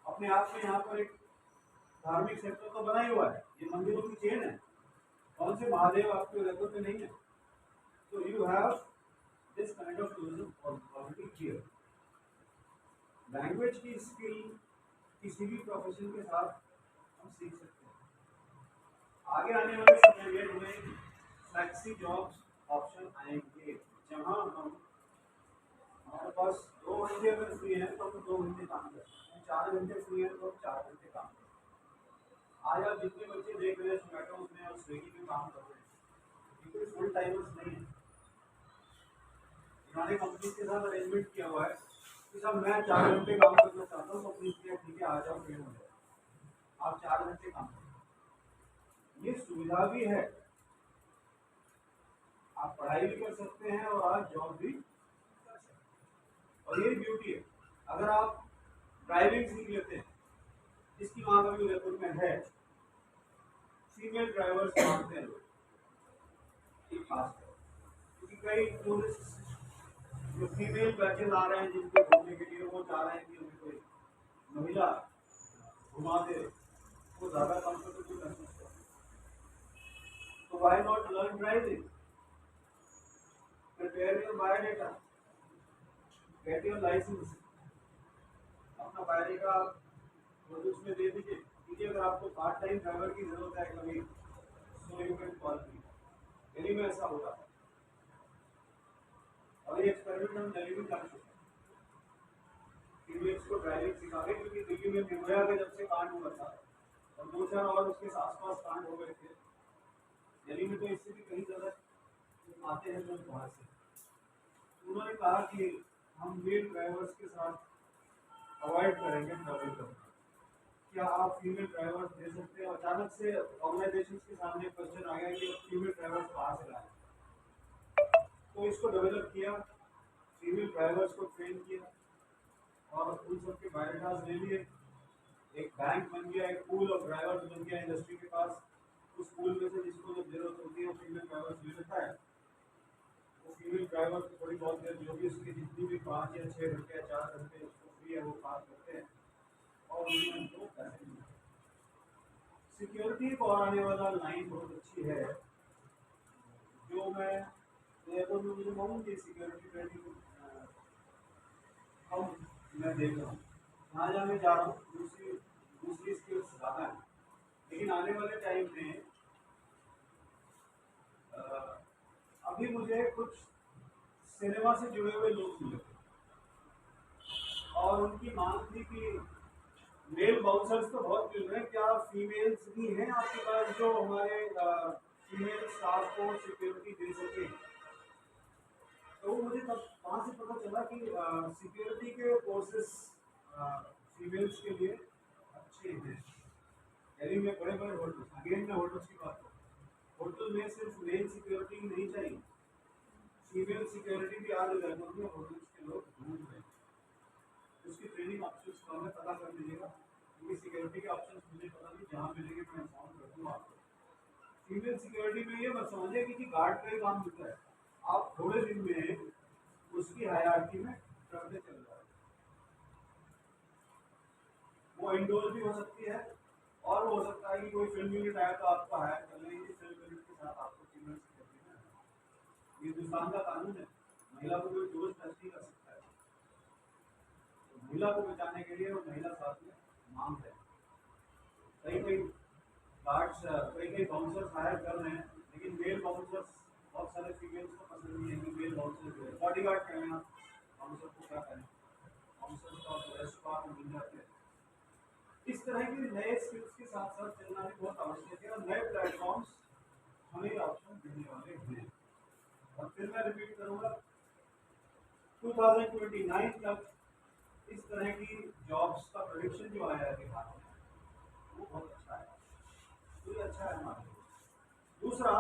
अपने आप में यहाँ पर एक धार्मिक सेक्टर तो बना ही हुआ है, ये मंदिरों की चेन है। कौन से महादेव आपके उदयपुर में नहीं है? तो you have this kind of tourism already here. Language की स्किल किसी भी प्रोफेशन के साथ हम सीख सकते हैं। आगे आने वाले समय में हमें फ्लेक्सी जॉब्स ऑप्शन आएंगे, जहां हम हमारे पास 2 घंटे अगर फ्री है तो हम 2 घंटे काम करते हैं, 4 घंटे फ्री है तो हम 4 घंटे काम करते हैं। आज आप जितने बच्चे देख रहे हैं जोमेटो में और स्विगी में काम कर रहे हैं, ये कोई फुल टाइमर्स नहीं है। इन्होंने कंपनी के साथ अरेंजमेंट किया हुआ है कि सब मैं 4 घंटे काम करना चाहता हूँ, तो प्लीज ठीक है आ जाओ, फ्री हो जाओ, आप 4 घंटे काम करें। ये सुविधा भी है, आप पढ़ाई भी कर सकते हैं और आज जॉब भी कर सकते हैं। और ये ब्यूटी है, अगर आप ड्राइविंग सीख लेते हैं, जिसकी मांग अभी उदयपुर में है, फीमेल ड्राइवर्स मांगते हैं लोग खासकर, क्योंकि कई टूरिस्ट जो फीमेल बैचेज आ रहे हैं जिनको घूमने के लिए, वो चाह रहे हैं कि उन्हें कोई महिला घुमा दे, वो ज़्यादा कंफर्टेबल महसूस करें। तो why not learn driving, prepare your biodata, get your licence, अपना बायोडेटा प्रोजेक्ट्स में दे दीजिए। क्योंकि अगर आपको पार्ट टाइम ड्राइवर की जरूरत है कभी, तो यू कैन कॉल मी। दिल्ली में ऐसा हो रहा है, और ये एक्सपेरिमेंट हम दिल्ली में कर चुके हैं। फीमेल्स को ड्राइविंग सिखा रहे, क्योंकि दिल्ली में निर्भया का जब से कांड हुआ था और 2-4 और उसके आसपास कांड हो गए थे, दिल्ली में तो इससे भी कहीं ज़्यादा आते हैं लोग बाहर से। उन्होंने कहा कि हम मेल ड्राइवर्स के साथ अवॉइड करेंगे ट्रैवल करना, क्या आप फीमेल ड्राइवर्स दे सकते हैं? अचानक से ऑर्गेनाइजेशन के सामने क्वेश्चन आ गया कि फीमेल ड्राइवर्स कहाँ से लाएं। तो इसको डेवलप किया, फीमेल ड्राइवर्स को ट्रेन किया और उन सबके बायोडाटास ले लिए, एक बैंक बन गया, एक पूल ऑफ ड्राइवर्स बन गया इंडस्ट्री के पास। उस पूल में से जिसको जब जरूरत होती है वो फीमेल ड्राइवर्स ले लेता है। वो फीमेल ड्राइवर को थोड़ी बहुत देर जो भी उसकी जितनी भी 5 या 6 घंटे या 4 घंटे उसको फ्री है वो पास करते हैं और उन्हें उनको पैसे मिलते हैं। सिक्योरिटी को और आने वाला लाइन बहुत अच्छी है जो मैं एयरपोर्ट में मुझे मालूम कि सिक्योरिटी ट्रेनिंग हम मैं देख रहा हूँ जहाँ जहाँ मैं जा रहा हूँ दूसरी दूसरी स्किल्स ज़्यादा है। लेकिन आने वाले टाइम में अभी मुझे कुछ सिनेमा से जुड़े हुए लोग मिले और उनकी मांग थी कि मेल बाउंसर्स तो बहुत मिल रहे हैं, क्या फीमेल्स भी हैं आपके पास जो हमारे फीमेल स्टाफ को सिक्योरिटी दे सके। तो मुझे तब वहाँ से पता चला कि सिक्योरिटी के कोर्सेस फीमेल्स के लिए अच्छे हैं। दिल्ली में बड़े बड़े होटल्स, अगेन मैं होटल्स की बात करूँ, होटल में सिर्फ मेल सिक्योरिटी नहीं चाहिए, फीमेल सिक्योरिटी भी आज एयरपोर्ट में होटल्स के लोग ढूंढ रहे हैं। उसकी ट्रेनिंग ऑप्शंस को हमें पता कर लीजिएगा क्योंकि सिक्योरिटी के ऑप्शंस मुझे पता नहीं, जहाँ मिलेंगे मैं इन्फॉर्म कर दूँगा आपको। फीमेल सिक्योरिटी में ये मत समझिए कि गार्ड का ही काम होता है, आप थोड़े दिन में उसकी हायरार्की में करते चल रहे हैं। वो इंडोर भी हो सकती है और हो सकता है कि कोई फिल्म यूनिट आया तो आपको हायर कर लेंगे, फिल्म यूनिट के साथ आपको फीमेल सिक्योरिटी में आना। ये हिंदुस्तान का कानून है, महिला को कोई दोष नहीं कर सकता है। तो महिला को बचाने के लिए वो महिला साथ में मांग है। कई कई गार्ड्स कई कई बाउंसर्स हायर कर रहे हैं लेकिन मेल बाउंसर्स बहुत सारे फीमेल्स को पसंद नहीं है कि मेल बाउंसर जो है बॉडी गार्ड करें आप, बाउंसर को क्या करें, बाउंसर्स का रेस्ट पार्ट मिल जाते हैं। इस तरह के नए स्किल्स के साथ साथ चलना भी बहुत आवश्यक है और नए प्लेटफॉर्म्स हमें ऑप्शन देने वाले हैं। और फिर मैं रिपीट करूंगा 2029 तक इस तरह की जॉब्स का प्रेडिक्शन जो आया है बिहार में वो बहुत अच्छा है, तो ये अच्छा है हमारे लिए। दूसरा,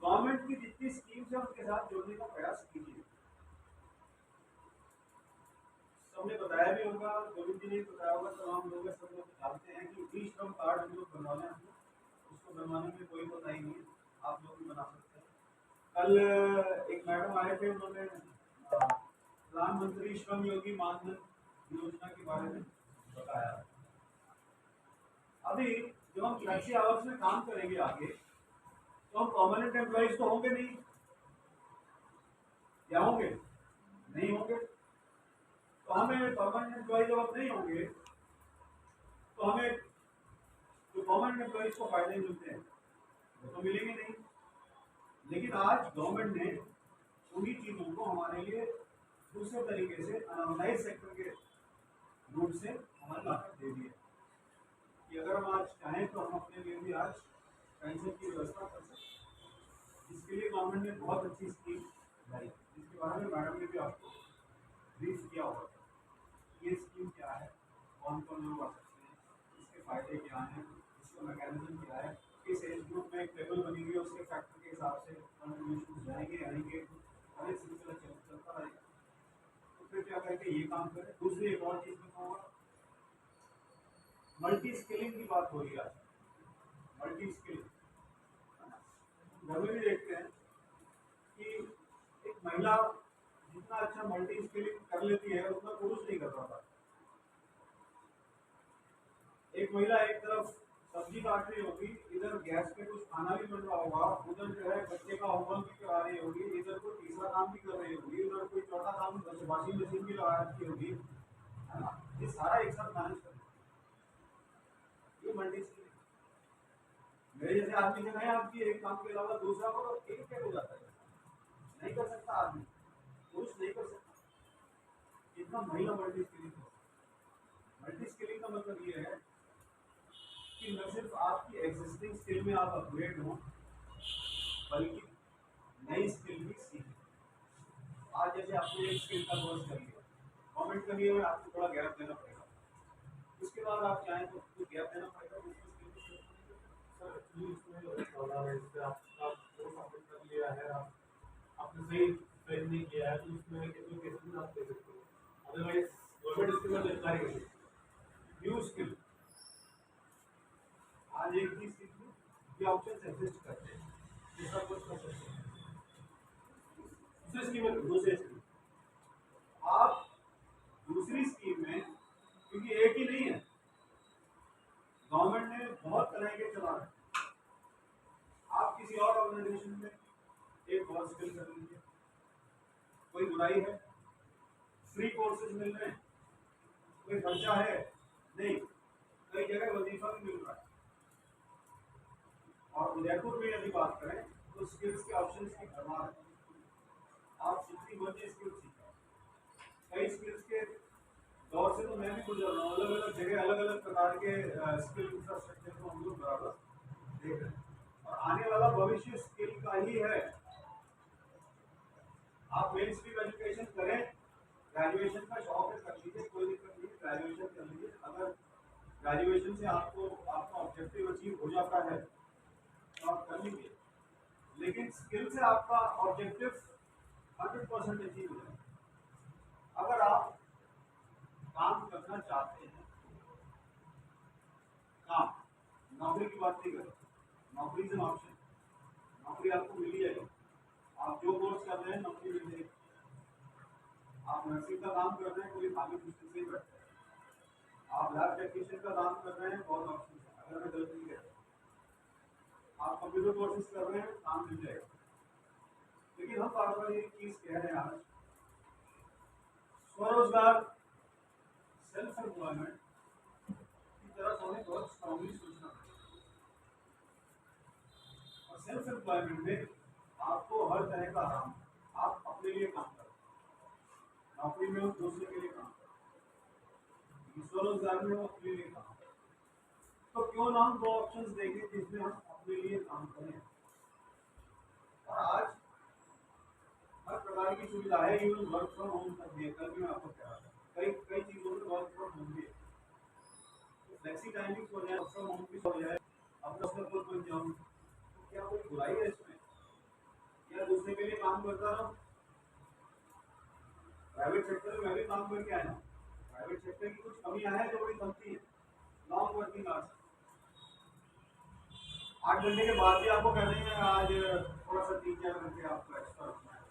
गवर्नमेंट की जितनी स्कीम्स है उनके साथ जोड़ने का प्रयास कीजिए। सबने बताया भी होगा, गोविंद जी ने बताया होगा, तमाम लोग सब लोग जानते हैं कि ई श्रम कार्ड हम लोग बनवाने हैं, उसको बनवाने में कोई बताई नहीं है, आप लोग भी बना सकते हैं। कल एक मैडम आए थे, उन्होंने प्रधानमंत्री श्रम योगी मानधन योजना के बारे में बताया। अभी जब हम फ्लेक्सी आवर्स में काम करेंगे आगे तो हम परमानेंट एम्प्लॉइज तो होंगे नहीं, या होंगे नहीं होंगे, तो हमें परमानेंट एम्प्लॉय जब आप नहीं होंगे तो हमें जो परमानेंट एम्प्लॉइज को फायदे मिलते हैं वो तो मिलेंगे नहीं। लेकिन आज गवर्नमेंट ने उन्हीं चीज़ों को हमारे लिए दूसरे तरीके से अनऑर्गेनाइज सेक्टर के रूप से हमारे लाकर दे दिए कि अगर हम आज चाहें तो हम अपने लिए भी आज पेंशन की व्यवस्था कर सकते हैं। इसके लिए गवर्नमेंट ने बहुत अच्छी स्कीम लाई जिसके बारे में मैडम ने भी आपको ब्रीफ किया होगा। ये स्कीम क्या है, कौन कौन लोग आ सकते हैं, इसके फायदे क्या हैं, इसका मैकेनिज्म क्या है, किस एज ग्रुप में एक टेबल बनेगी उसके फैक्टर के हिसाब से कंट्रीब्यूशन जाएंगे आएंगे और एक सिलसिला चलता रहेगा। तो फिर क्या करके ये काम करें। दूसरी एक और चीज़ बताऊँगा, मल्टी स्किलिंग की बात हो रही है आज, मल्टी स्किलिंग घर में भी देखते हैं कि एक महिला जितना अच्छा मल्टी स्किलिंग कर लेती है उतना पुरुष नहीं कर पाता। एक महिला एक तरफ सब्जी काट रही होगी, इधर गैस पे कुछ खाना भी बन रहा होगा, उधर जो है बच्चे का होमवर्क भी करा रही होगी, इधर कोई तीसरा काम भी कर रही होगी, उधर कोई चौथा काम वॉशिंग मशीन भी लगा रखी होगी, है ना। ये सारा एक साथ मैनेज करना, ये मल्टी स्किलिंग। मेरे जैसे आदमी से नहीं, आपकी एक काम के अलावा दूसरा को तो एक हो जाता है, नहीं कर सकता आदमी, पुरुष नहीं कर सकता। इतना महिला मल्टी स्किलिंग है। मल्टी स्किलिंग का मतलब ये है कि न सिर्फ आपकी एग्जिस्टिंग स्किल में आप अपग्रेड हो बल्कि नई स्किल भी सीखें। आज जैसे आपने एक स्किल का कोर्स कर लिया, गवर्नमेंट के लिए आपको थोड़ा गैप देना पड़ेगा, उसके बाद आप चाहें तो कुछ गैप देना पड़ेगा दूसरी स्किल को। सर एक्चुअली इसमें प्रॉब्लम है, जैसे आपका कोर्स आपने कर लिया है, आपने सही ट्रेन नहीं किया है तो उसमें एजुकेशन आप दे सकते हो, अदरवाइज गवर्नमेंट इसके बाद जानकारी नहीं। न्यू स्किल, आज एक चीज सीख लो, ये ऑप्शन एग्जिस्ट करते हैं, दूसरा कुछ कर सकते हैं, दूसरी स्कीम में दूसरे स्कीम, आप दूसरी स्कीम में, क्योंकि एक ही नहीं है, गवर्नमेंट ने बहुत तरह के चला रहे हैं, आप किसी और ऑर्गेनाइजेशन में एक और स्किल कर लीजिए, कोई बुराई है, फ्री कोर्सेज मिल रहे हैं, कोई खर्चा है नहीं, कई जगह वजीफा भी मिल रहा है। और उदयपुर में यदि बात करें तो स्किल्स के ऑप्शंस की भरमार है, आप जितनी मर्जी स्किल सीखें, कई स्किल्स के दौर से तो मैं भी गुजर रहा हूँ, अलग अलग जगह अलग अलग प्रकार के स्किल इंफ्रास्ट्रक्चर को हम लोग बराबर देख रहे हैं, और आने वाला भविष्य स्किल का ही है। आप मेन स्ट्रीम एजुकेशन करें, ग्रेजुएशन का शौक है कर लीजिए, कोई दिक्कत नहीं, ग्रेजुएशन कर लीजिए, अगर ग्रेजुएशन से आपको आपका ऑब्जेक्टिव अचीव हो जाता है तो आप कर लीजिए, लेकिन स्किल से आपका ऑब्जेक्टिव 100% अचीव हो जाए। अगर आप काम करना चाहते हैं, काम, नौकरी की बात नहीं करें, नौकरी इज एन ऑप्शन, नौकरी आपको मिल ही जाएगी, आप जो कोर्स कर रहे हैं नौकरी मिल जाएगी, आप नर्सिंग का काम कर रहे हैं, कोई खाली मुश्किल से ही बैठता है, आप लैब टेक्नीशियन का काम कर रहे हैं, बहुत ऑप्शन है, अगर मैं गलत नहीं कहता, आप कंप्यूटर कोर्सेज कर रहे हैं, काम मिल जाएगा। लेकिन हम बार बार ये चीज कह रहे हैं, आज स्वरोजगार, सेल्फ एम्प्लॉयमेंट की तरफ हमें बहुत स्ट्रांगली सोचना पड़ेगा, और सेल्फ एम्प्लॉयमेंट में आपको हर तरह का आराम, आप अपने लिए काम करो, नौकरी में हो दूसरे के लिए काम करो, स्वरोजगार में हो अपने लिए काम करो, तो क्यों ना हम दो ऑप्शंस देंगे जिसमें हम अपने लिए काम करें। और आज हर प्रकार की सुविधा है, इवन वर्क फ्रॉम होम तक भी है, कल भी मैं आपको कह रहा था, कई कई चीजों में वर्क फ्रॉम होम भी है, फ्लेक्सी टाइमिंग हो जाए, वर्क फ्रॉम होम भी हो जाए, अपना खुद बन जाऊँ, तो क्या कोई बुराई है इसमें, या दूसरे के लिए काम करता रहो। प्राइवेट सेक्टर में मैं भी काम करके आया हूँ, प्राइवेट सेक्टर की कुछ कमियां हैं जो बड़ी कमती है, लॉन्ग वर्किंग आवर्स, 8 घंटे के बाद भी आपको कह देंगे आज थोड़ा सा 3-4 घंटे आपको एक्स्ट्रा रखना है,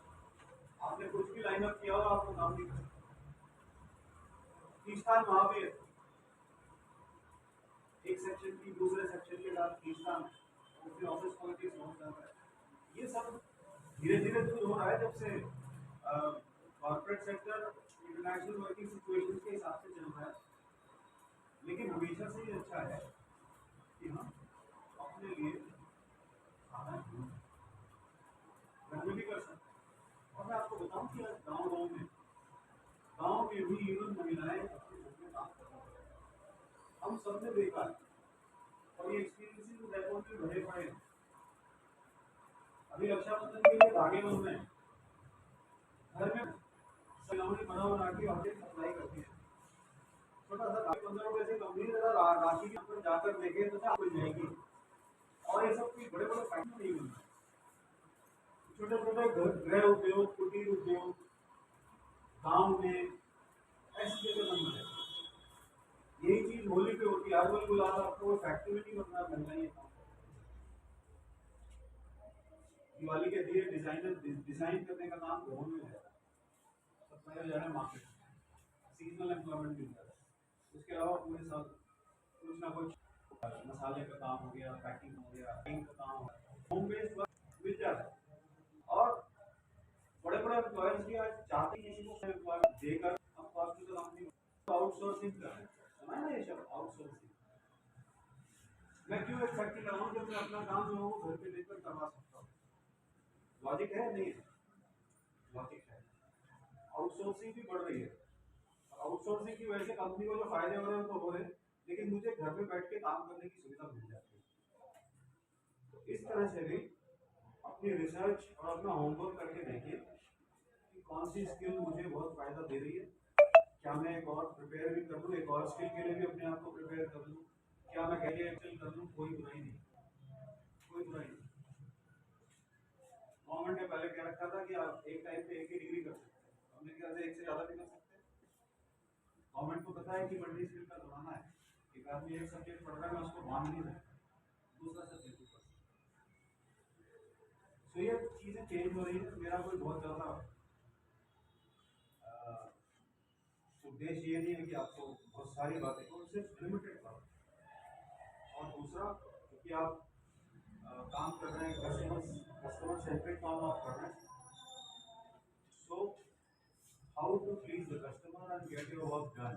आपने कुछ भी लाइन अप किया हो आपको काम नहीं कर सकते। खींचतान वहां पे एक सेक्शन की दूसरे सेक्शन के साथ खींचतान, उसमें ऑफिस पॉलिटिक्स बहुत ज्यादा है, ये सब धीरे धीरे दूर हो रहा है जब से corporate sector international working situation के हिसाब से चल रहा है। लेकिन हमेशा से ये अच्छा है कि हम अपने लिए खाना घर में भी कर सकते हैं। और मैं आपको बताऊं कि आज गाँव में भी इवन महिलाएं अपने घर में काम कर रही हैं, हम सबने देखा है, और ये एक्सपीरियंसेस उदयपुर में भरे पड़े हैं। अभी रक्षाबंधन के लिए धागे बन रहे हैं, घर में सलामी बना के ऑर्डर सप्लाई करते हैं, छोटा सा 15 रुपए से कंपनी राशि के ऊपर जाकर देखे तो क्या मिल जाएगी। और ये सब कोई बड़े बड़े फैक्ट्री नहीं मिल रहा, छोटे छोटे गृह उद्योग, कुटीर उद्योग गांव में ऐसी जगह बन रहे हैं। यही चीज होली पे होती है, हर कोई बुला रहा, आपको वो फैक्ट्री में नहीं बनना, बनना ही काम। दिवाली के दिए डिजाइन करने का काम घरों में है, सप्लाई हो जा रहा है मार्केट में, सीजनल एम्प्लॉयमेंट मिल रहा है। उसके अलावा पूरे साल कुछ ना कुछ मसाले का काम हो गया, पैकिंग हो गया, पेंट का काम हो गया, होम बेस्ड वर्क मिल जाता है। और बड़े बड़े एम्प्लॉयर्स भी आज चाहते हैं किसी को एम्प्लॉयमेंट देकर हम cost to the company outsourcing कर रहे हैं, सुना है ना ये शब्द आउटसोर्सिंग। मैं क्यों एक फैक्ट्री लगाऊं जब मैं अपना काम जो है घर पे लेकर करवा सकता हूँ। लॉजिक है नहीं है? लॉजिक है। आउटसोर्सिंग भी बढ़ रही है, आउटसोर्सिंग की वजह से कंपनी को जो फायदे हो रहे हैं तो हो रहे हैं, लेकिन मुझे घर में बैठ के काम करने की सुविधा मिल जाती है। तो इस तरह से भी अपनी रिसर्च और अपना होमवर्क करके देखिए कि कौन सी स्किल मुझे बहुत फायदा दे रही है, क्या मैं एक और प्रिपेयर भी कर लूँ, एक और स्किल के लिए भी अपने आप को प्रिपेयर कर लूँ, क्या मैं कैरियर एक्सेल कर लूँ, कोई बुराई नहीं, कोई बुराई नहीं। गवर्नमेंट ने पहले क्या रखा था कि आप एक टाइम पे एक ही डिग्री कर सकते हैं, हमने क्या एक से ज़्यादा भी कर सकते हैं। गवर्नमेंट को पता है कि मल्टी स्किल का जमाना है, एक आदमी एक सब्जेक्ट पढ़ रहा है, मैं उसको बांध नहीं सकता, दूसरा सब्जेक्ट ऊपर। तो ये चीज़ें चेंज हो रही है। मेरा कोई बहुत ज़्यादा उद्देश्य ये नहीं है कि आपको बहुत सारी बातें को, सिर्फ लिमिटेड बात। और दूसरा, क्योंकि आप काम कर रहे हैं, कस्टमर सेंट्रिक काम आप कर रहे हैं, so how to please the customer and get your work done.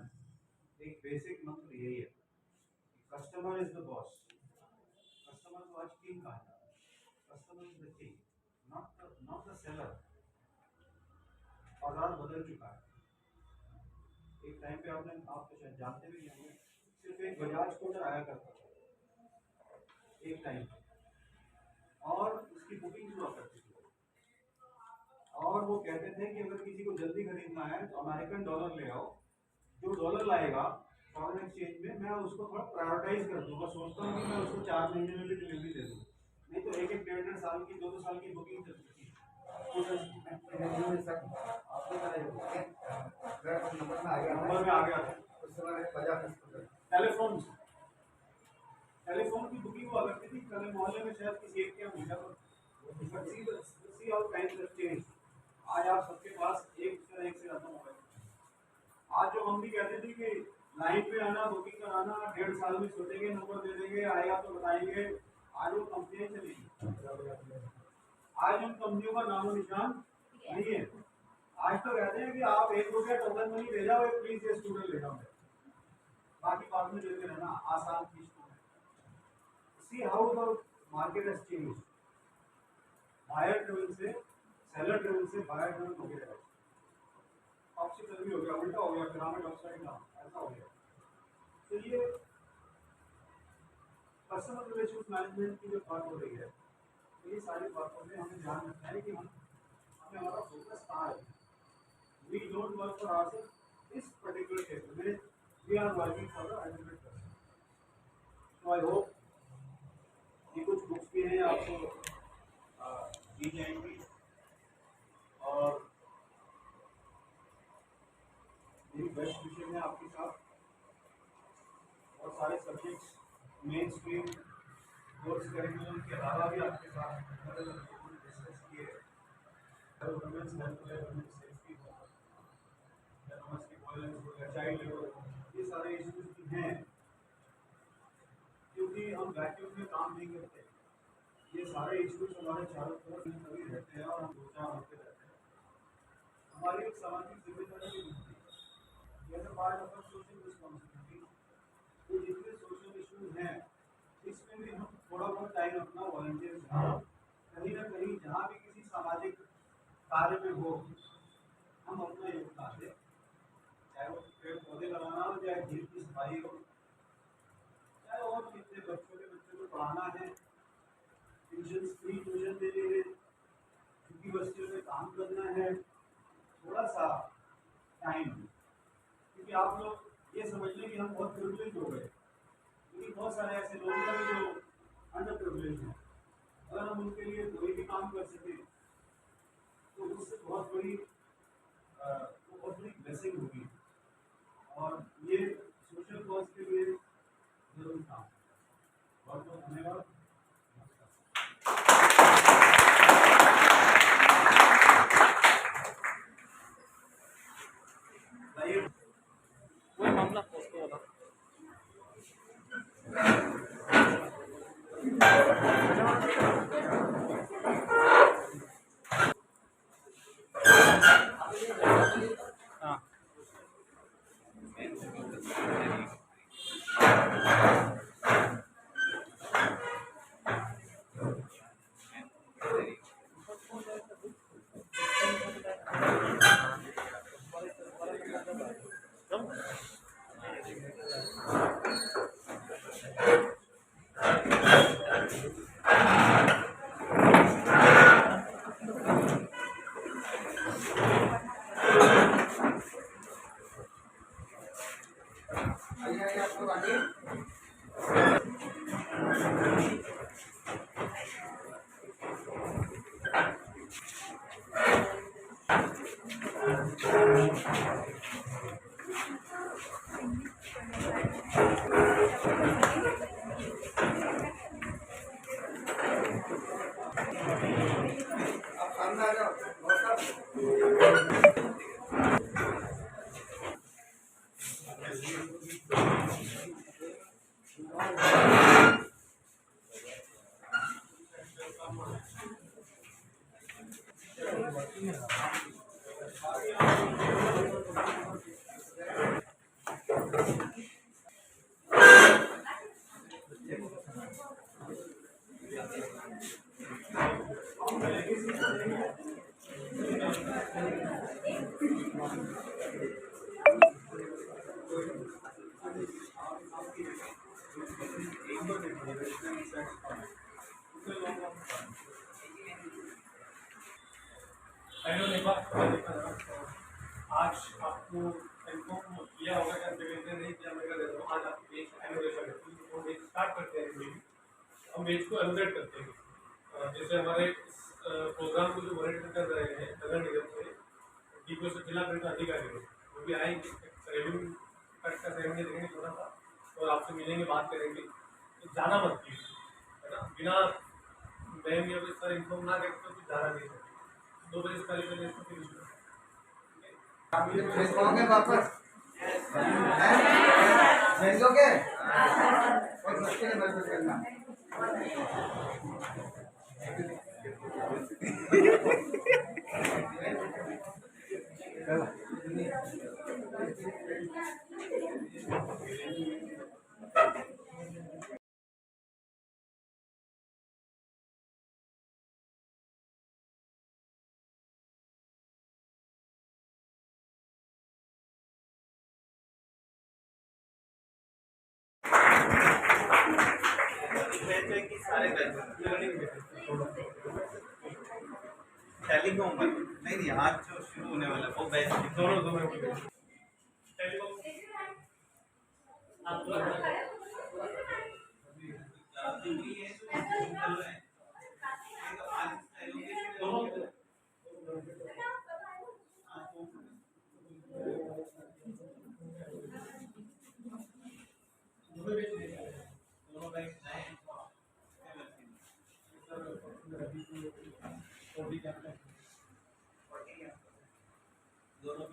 एक बेसिक मंत्र यही है, customer is the boss, customer को आज किंग कहा जाता है, customer is the king, not the seller. बाजार बदल चुका है। एक टाइम पे आप तो शायद जानते भी नहीं, सिर्फ एक बजाज स्कूटर आया करता था एक टाइम, और उसकी बुकिंग हुआ करती थी, और वो कहते थे कि अगर किसी को जल्दी खरीदना है तो अमेरिकन डॉलर ले आओ, जो डॉलर लाएगा फॉरेन एक्सचेंज में मैं उसको थोड़ा प्रायोरिटाइज कर दूंगा, सोचता हूँ कि मैं उसको 4 महीने में भी डिलीवरी दे दूँ, नहीं तो एक 1.5 साल की 2 साल की बुकिंग चल चुकी है। नंबर में आ गया था उस समय टेलीफोन की बुकिंग हुआ करती थी। कल मोहल्ले में शायद किसी एक के यहाँ मिला, आज आप सबके पास एक से ज़्यादा मोबाइल। आज जो हम भी कहते थे कि लाइन पे आना, बुकिंग कराना, 1.5 साल में सोचेंगे, नंबर दे देंगे, आएगा तो बताएंगे, आज वो कंपनियाँ चलेगी। आज उन कंपनियों का नामो निशान नहीं है। आज तो कहते हैं कि आप 1 रुपया टोकन मनी ले जाओ, प्लीज ये स्टूडेंट ले जाओ, बाकी बाद में देते रहना, आसान किस्त में। See how the market has changed. Buyer driven से सेलर ड्रिवन से बायर ड्रिवन हो गया, ऑप्शनल भी हो गया, उल्टा हो गया, पिरामिड अपसाइड डाउन ऐसा हो गया। तो ये कस्टमर रिलेशंस मैनेजमेंट की जो बात हो रही है, तो ये सारी बातों में हमें ध्यान रखना है कि हमें हमारा फोकस कहाँ है। We don't work for ourselves इस पर्टिकुलर क्षेत्र में, we are working for the ultimate customer. तो आई होप ये कुछ बुक्स भी हैं आपको दी जाएंगी, और मेरी बेस्ट विषय है आपके साथ। बहुत सारे subjects main stream course curriculum के अलावा भी आपके साथ डिस्कस किए, वुमेन्स हेल्थ है, वुमेन्स सेफ्टी है, डोमेस्टिक वायलेंस हो गया, चाइल्ड लेबर, ये सारे इश्यूज हैं। क्योंकि हम वैक्यूम में काम नहीं करते, ये सारे इश्यूज हमारे चारों तरफ कभी रहते हैं और हम 2-4 होते रहते हैं। हमारी एक सामाजिक जिम्मेदारी भी बनती है, ये पार्ट ऑफ सोशल रिस्पॉन्सिबिलिटी। तो जितने सोशल इश्यूज हैं इसमें भी हम थोड़ा बहुत टाइम अपना वॉलंटियर कहीं ना कहीं जहाँ भी किसी सामाजिक कार्य में हो, हम अपना योगदान दें, चाहे वो पेड़ पौधे लगाना हो, चाहे झील की सफाई हो, चाहे और कितने बच्चों को पढ़ाना है, ट्यूशन फ्री ट्यूशन देने हैं, यूनिवर्सिटियों में काम करना है, थोड़ा सा टाइम। क्योंकि आप लोग ये समझ लें कि हम बहुत प्रिविलेज हो गए, क्योंकि बहुत सारे ऐसे लोग हैं जो अंडर प्रिविलेज हैं। अगर हम उनके लिए कोई भी काम कर सकें तो उससे बहुत बड़ी ब्लेसिंग होगी, और ये सोशल कॉज के लिए जरूर काम। बहुत बहुत धन्यवाद। कोई मामला पोस्ट होगा। आज आपको इन्फॉर्म किया होगा क्या नहीं किया मैं कर देता हूँ। आज आप पेज एनोटेशन तो पेज स्टार्ट करते हैं। हम पेज को एनोटेट करते हैं। जैसे हमारे इस प्रोग्राम को जो मॉनिटर कर रहे हैं नगर निगम से डीपीओ से जिला परिषद अधिकारी वो भी आएंगे, रेवेन्यू कट का सेरेमनी देखेंगे थोड़ा सा और आपसे मिलेंगे, बात करेंगे। तो जाना मत कीजिए, है ना, बिना मैम या फिर सर इन्फॉर्म ना करते तो जाना नहीं सकते। 2 बजे से पहले इसको फिनिश करें। आप ये भेज पाओगे वापस? भेज दोगे? बहुत मुश्किल है मेरे को करना। टेलीकॉम पर नहीं आज जो शुरू होने वाला वो बैच दोनों दोनों की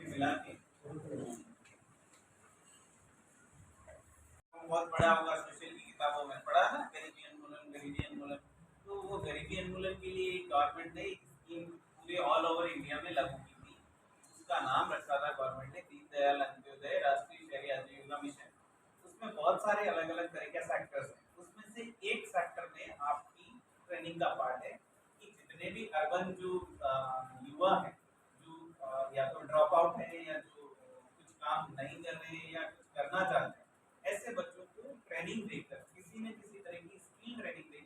मिला के बहुत बड़ा होगा। सोशल की किताबों में पढ़ा ना, गरीबी उन्मूलन। तो वो गरीबी उन्मूलन के लिए गवर्नमेंट ने स्कीम पूरे ऑल ओवर इंडिया में लागू की थी। उसका नाम रखा था गवर्नमेंट ने दीनदयाल अंत्योदय राष्ट्रीय शहरी आजीविका मिशन। उसमें बहुत सारे अलग अलग तरह के सेक्टर्स हैं। उसमें से एक सेक्टर में आपकी ट्रेनिंग का पार्ट है कि जितने भी अर्बन जो युवा हैं, जो या तो ड्रॉप आउट है या जो कुछ काम नहीं कर रहे हैं या कुछ करना चाहते हैं, ऐसे बच्चों को ट्रेनिंग देकर किसी न किसी तरह की स्किल ट्रेनिंग देकर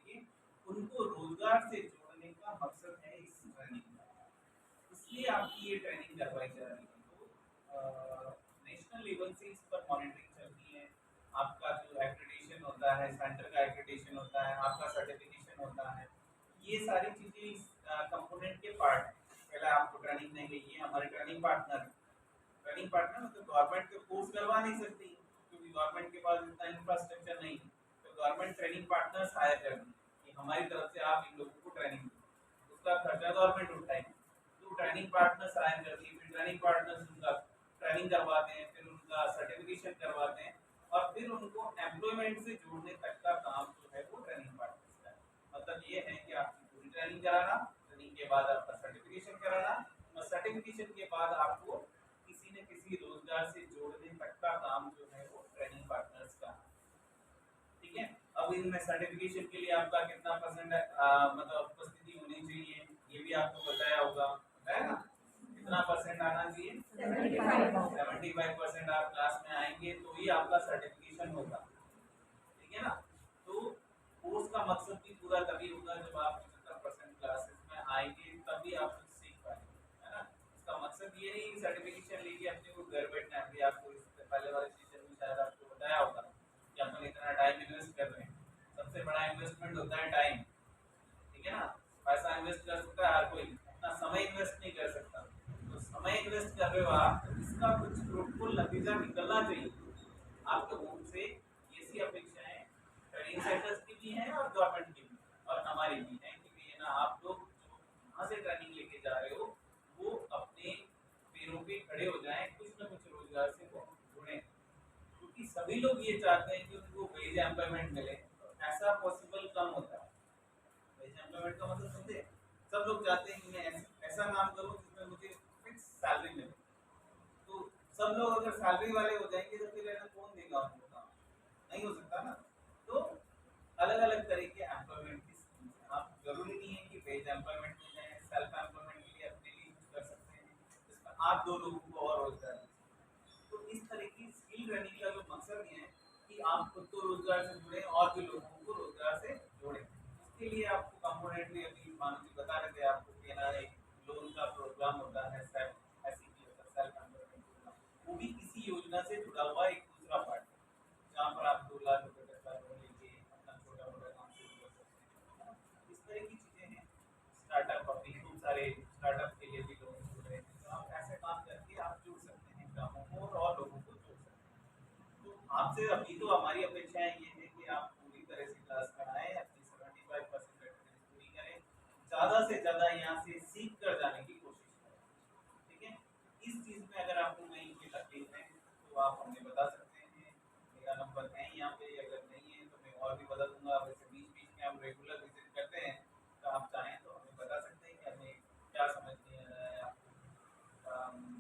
उनको रोजगार से जोड़ने का मकसद है इस ट्रेनिंग का। इसलिए आपकी ये ट्रेनिंग करवाई जा रही है। तो नेशनल लेवल से इस पर मॉनिटरिंग चलती है। आपका जो एक्रेडिटेशन होता है, सेंटर का एक्रेडिटेशन होता है, आपका सर्टिफिकेशन होता है, ये सारी चीज़ें इस कंपोनेंट के पार्ट है। पहले आपको ट्रेनिंग देंगे, ये हमारे ट्रेनिंग पार्टनर मतलब गवर्नमेंट के कोर्स करवा नहीं सकती क्योंकि गवर्नमेंट के पास इतना इंफ्रास्ट्रक्चर नहीं है। तो गवर्नमेंट ट्रेनिंग पार्टनर्स हायर करती है कि हमारी तरफ से आप इन लोगों को ट्रेनिंग दें, उसका खर्चा गवर्नमेंट उठाएगी। तो ट्रेनिंग पार्टनर्स हायर करती है, फिर ट्रेनिंग पार्टनर्स उनका ट्रेनिंग करवाते हैं, फिर उनका सर्टिफिकेशन करवाते हैं और फिर उनको एम्प्लॉयमेंट से जोड़ने तक का काम जो है वो ट्रेनिंग पार्टनर्स का है। मतलब ये है कि आपकी पूरी ट्रेनिंग कराना, ट्रेनिंग के बाद आपका सर्टिफिकेशन कराना और सर्टिफिकेशन के बाद आपको किसी न किसी रोजगार से जोड़ने तक का काम जो है वो ट्रेनिंग पार्टनर्स का। ठीक है, अब इनमें सर्टिफिकेशन के लिए आपका कितना परसेंट मतलब उपस्थिति होनी चाहिए ये भी आपको बताया होगा, है ना? कितना परसेंट आना चाहिए? 75% आप क्लास में आएंगे तो ही आपका सर्टिफिकेशन होगा। ठीक है ना? तो कोर्स का मकसद भी पूरा तभी होगा जब आप 75% क्लासेस में आएंगे, तभी आप कुछ सीख पाएंगे, है ना? इसका मकसद ये नहीं सर्टिफिकेशन लेके अपने को घर बैठना है। अभी आपको इससे पहले वाले सेशन में शायद आपको बताया होगा कि अपन इतना टाइम इन्वेस्ट कर रहे हैं। सबसे बड़ा इन्वेस्टमेंट होता है टाइम। ठीक है ना? पैसा इन्वेस्ट कर सकता है हर कोई, अपना समय इन्वेस्ट नहीं कर सकता। तो समय इन्वेस्ट कर रहे हो आप, तो इसका कुछ फ्रूटफुल नतीजा निकलना चाहिए आप लोगों से। ऐसी अपेक्षाएं ट्रेनिंग सेंटर्स की भी हैं और गवर्नमेंट की भी और हमारी भी हैं कि ये ना आप लोग जो वहाँ से ट्रेनिंग लेके जा रहे हो वो अपने पैरों पे खड़े हो जाएं, कुछ न कुछ रोजगार से वो जुड़े, क्योंकि सभी लोग ये चाहते हैं कि उनको वेज एम्प्लॉयमेंट मिले। ऐसा पॉसिबल कम होता है। वेज एम्प्लॉयमेंट का मतलब समझे, सब लोग चाहते हैं कि मैं ऐसा काम करूं जिसमें मुझे फिक्स सैलरी मिले। तो सब लोग अगर सैलरी वाले हो जाएंगे तो फिर कौन देगा नहीं हो सकता ना। तो अलग अलग तरह के एम्प्लॉयमेंट की स्कीम्स, आप जरूरी नहीं है कि वेज एम्प्लॉयमेंट में जाएं, सेल्फ एम्प्लॉयमेंट के लिए अपने लिए कुछ कर सकते हैं जिसमें आप 2 लोगों को और रोजगार दें। तो इस तरह की स्किल ट्रेनिंग का जो मकसद ये है कि आप खुद को रोजगार से जुड़ें और भी लोगों को रोजगार से जोड़ें। इसके लिए आपको कंपोनेंट भी अभी मानव जी बता रहे थे, आपको केनरा लोन का प्रोग्राम होता है, सेल्फ एम्प्लॉयमेंट प्रोग्राम, वो भी इसी योजना से जुड़ा हुआ एक दूसरा पार्ट है, जहाँ पर आप 2 लाख रुपए तक का लोन लेके अपना छोटा मोटा काम शुरू कर सकते हैं। इस तरह की चीजें हैं। स्टार्टअप, अभी खूब सारे स्टार्टअप के लिए भी लोन मिल रहे हैं, तो आप ऐसे काम करके आप जुड़ सकते हैं कामों को और लोगों को जोड़ सकते हैं। तो आपसे अभी तो हमारी अपेक्षाएं ये है कि आप पूरी तरह से क्लास कराएं, अपनी 75% अटेंडेंस पूरी करें, ज़्यादा से ज़्यादा यहाँ से सीख कर जाने की कोशिश करें। ठीक है, इस चीज़ में अगर आपको कहीं कोई तकलीफ है तो आप हमें बता सकते हैं, मेरा नंबर है यहाँ पे, अगर नहीं है तो मैं और भी बता दूंगा। वैसे बीच बीच में हम रेगुलर विजिट करते हैं, तो आप चाहें तो हमें बता सकते हैं कि हमें क्या समझ नहीं आ रहा है, आपको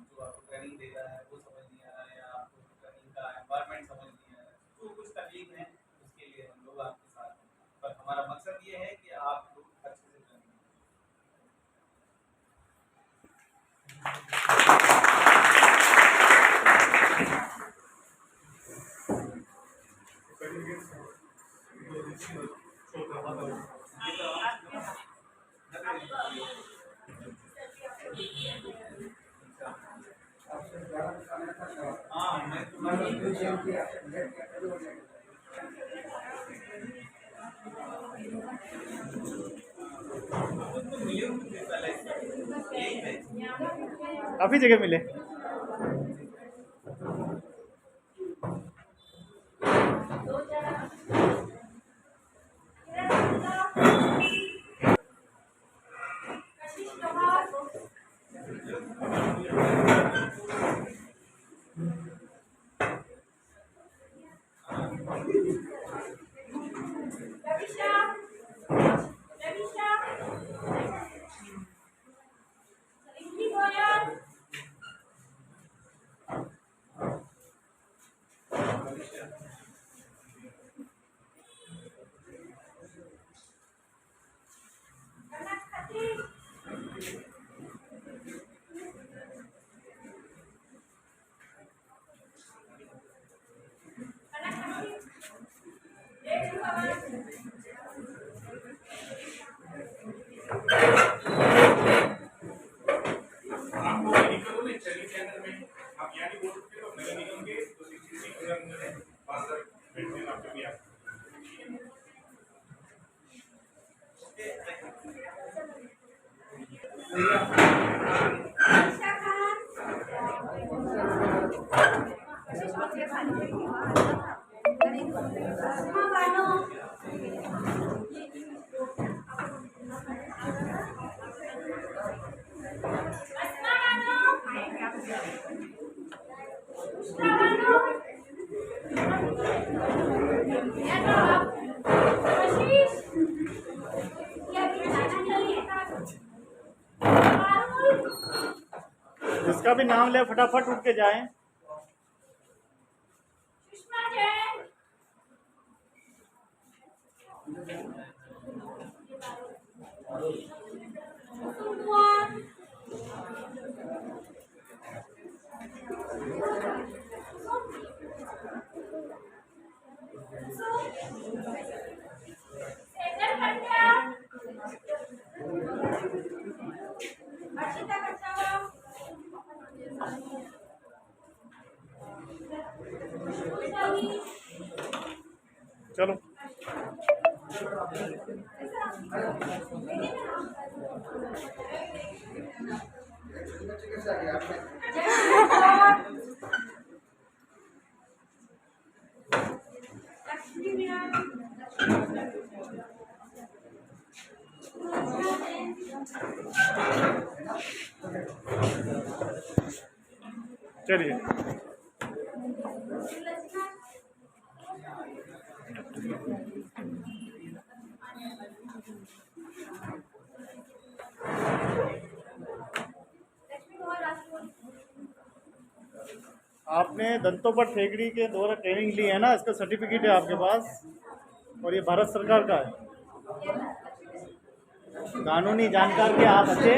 जो आपको ट्रेनिंग दे रहा है वो समझ नहीं आ रहा है, या आपको ट्रेनिंग का एनवायरनमेंट समझ नहीं आ रहा है, तो कुछ तकलीफ है उसके लिए हम लोग आपके साथ हैं। पर हमारा मकसद ये है कि आप लोग अच्छे से ट्रेनिंग हाँ, मैं तुम्हारा काफी जगह मिले। जिसका भी नाम ले फटाफट उठ के जाएं। चलो चलिए। आपने दंतोपट ठेकड़ी के द्वारा ट्रेनिंग ली है ना, इसका सर्टिफिकेट है आपके पास और ये भारत सरकार का है। कानूनी जानकार के आप अच्छे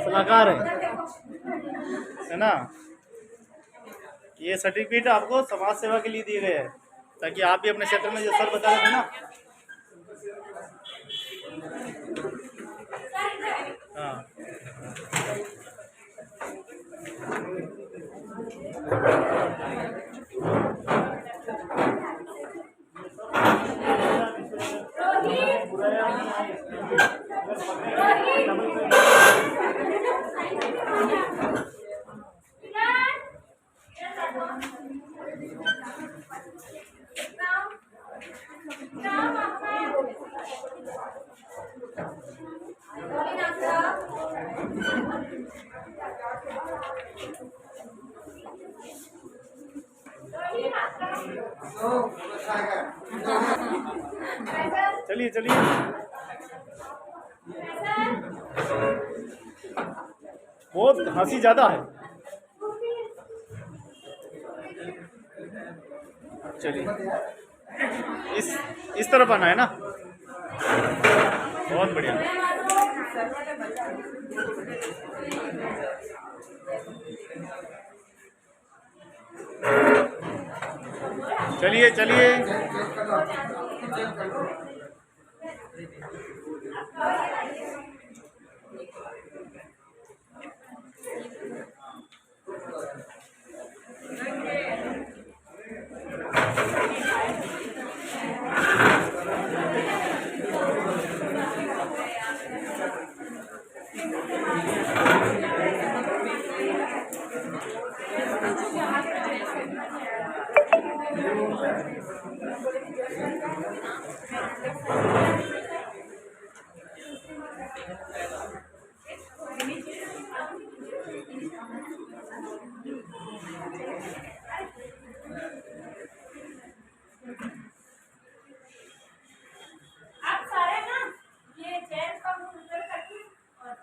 सलाहकार हैं, है ना। ये सर्टिफिकेट आपको समाज सेवा के लिए दिए गए हैं ताकि आप भी अपने क्षेत्र में जो सर बता रहे थे ना, हाँ चलिए चलिए। बहुत हंसी ज्यादा है। चलिए इस तरफ आना है ना, बहुत बढ़िया। चलिए चलिए। आप सारे ना ये चेयर का मुंह ऊपर करके और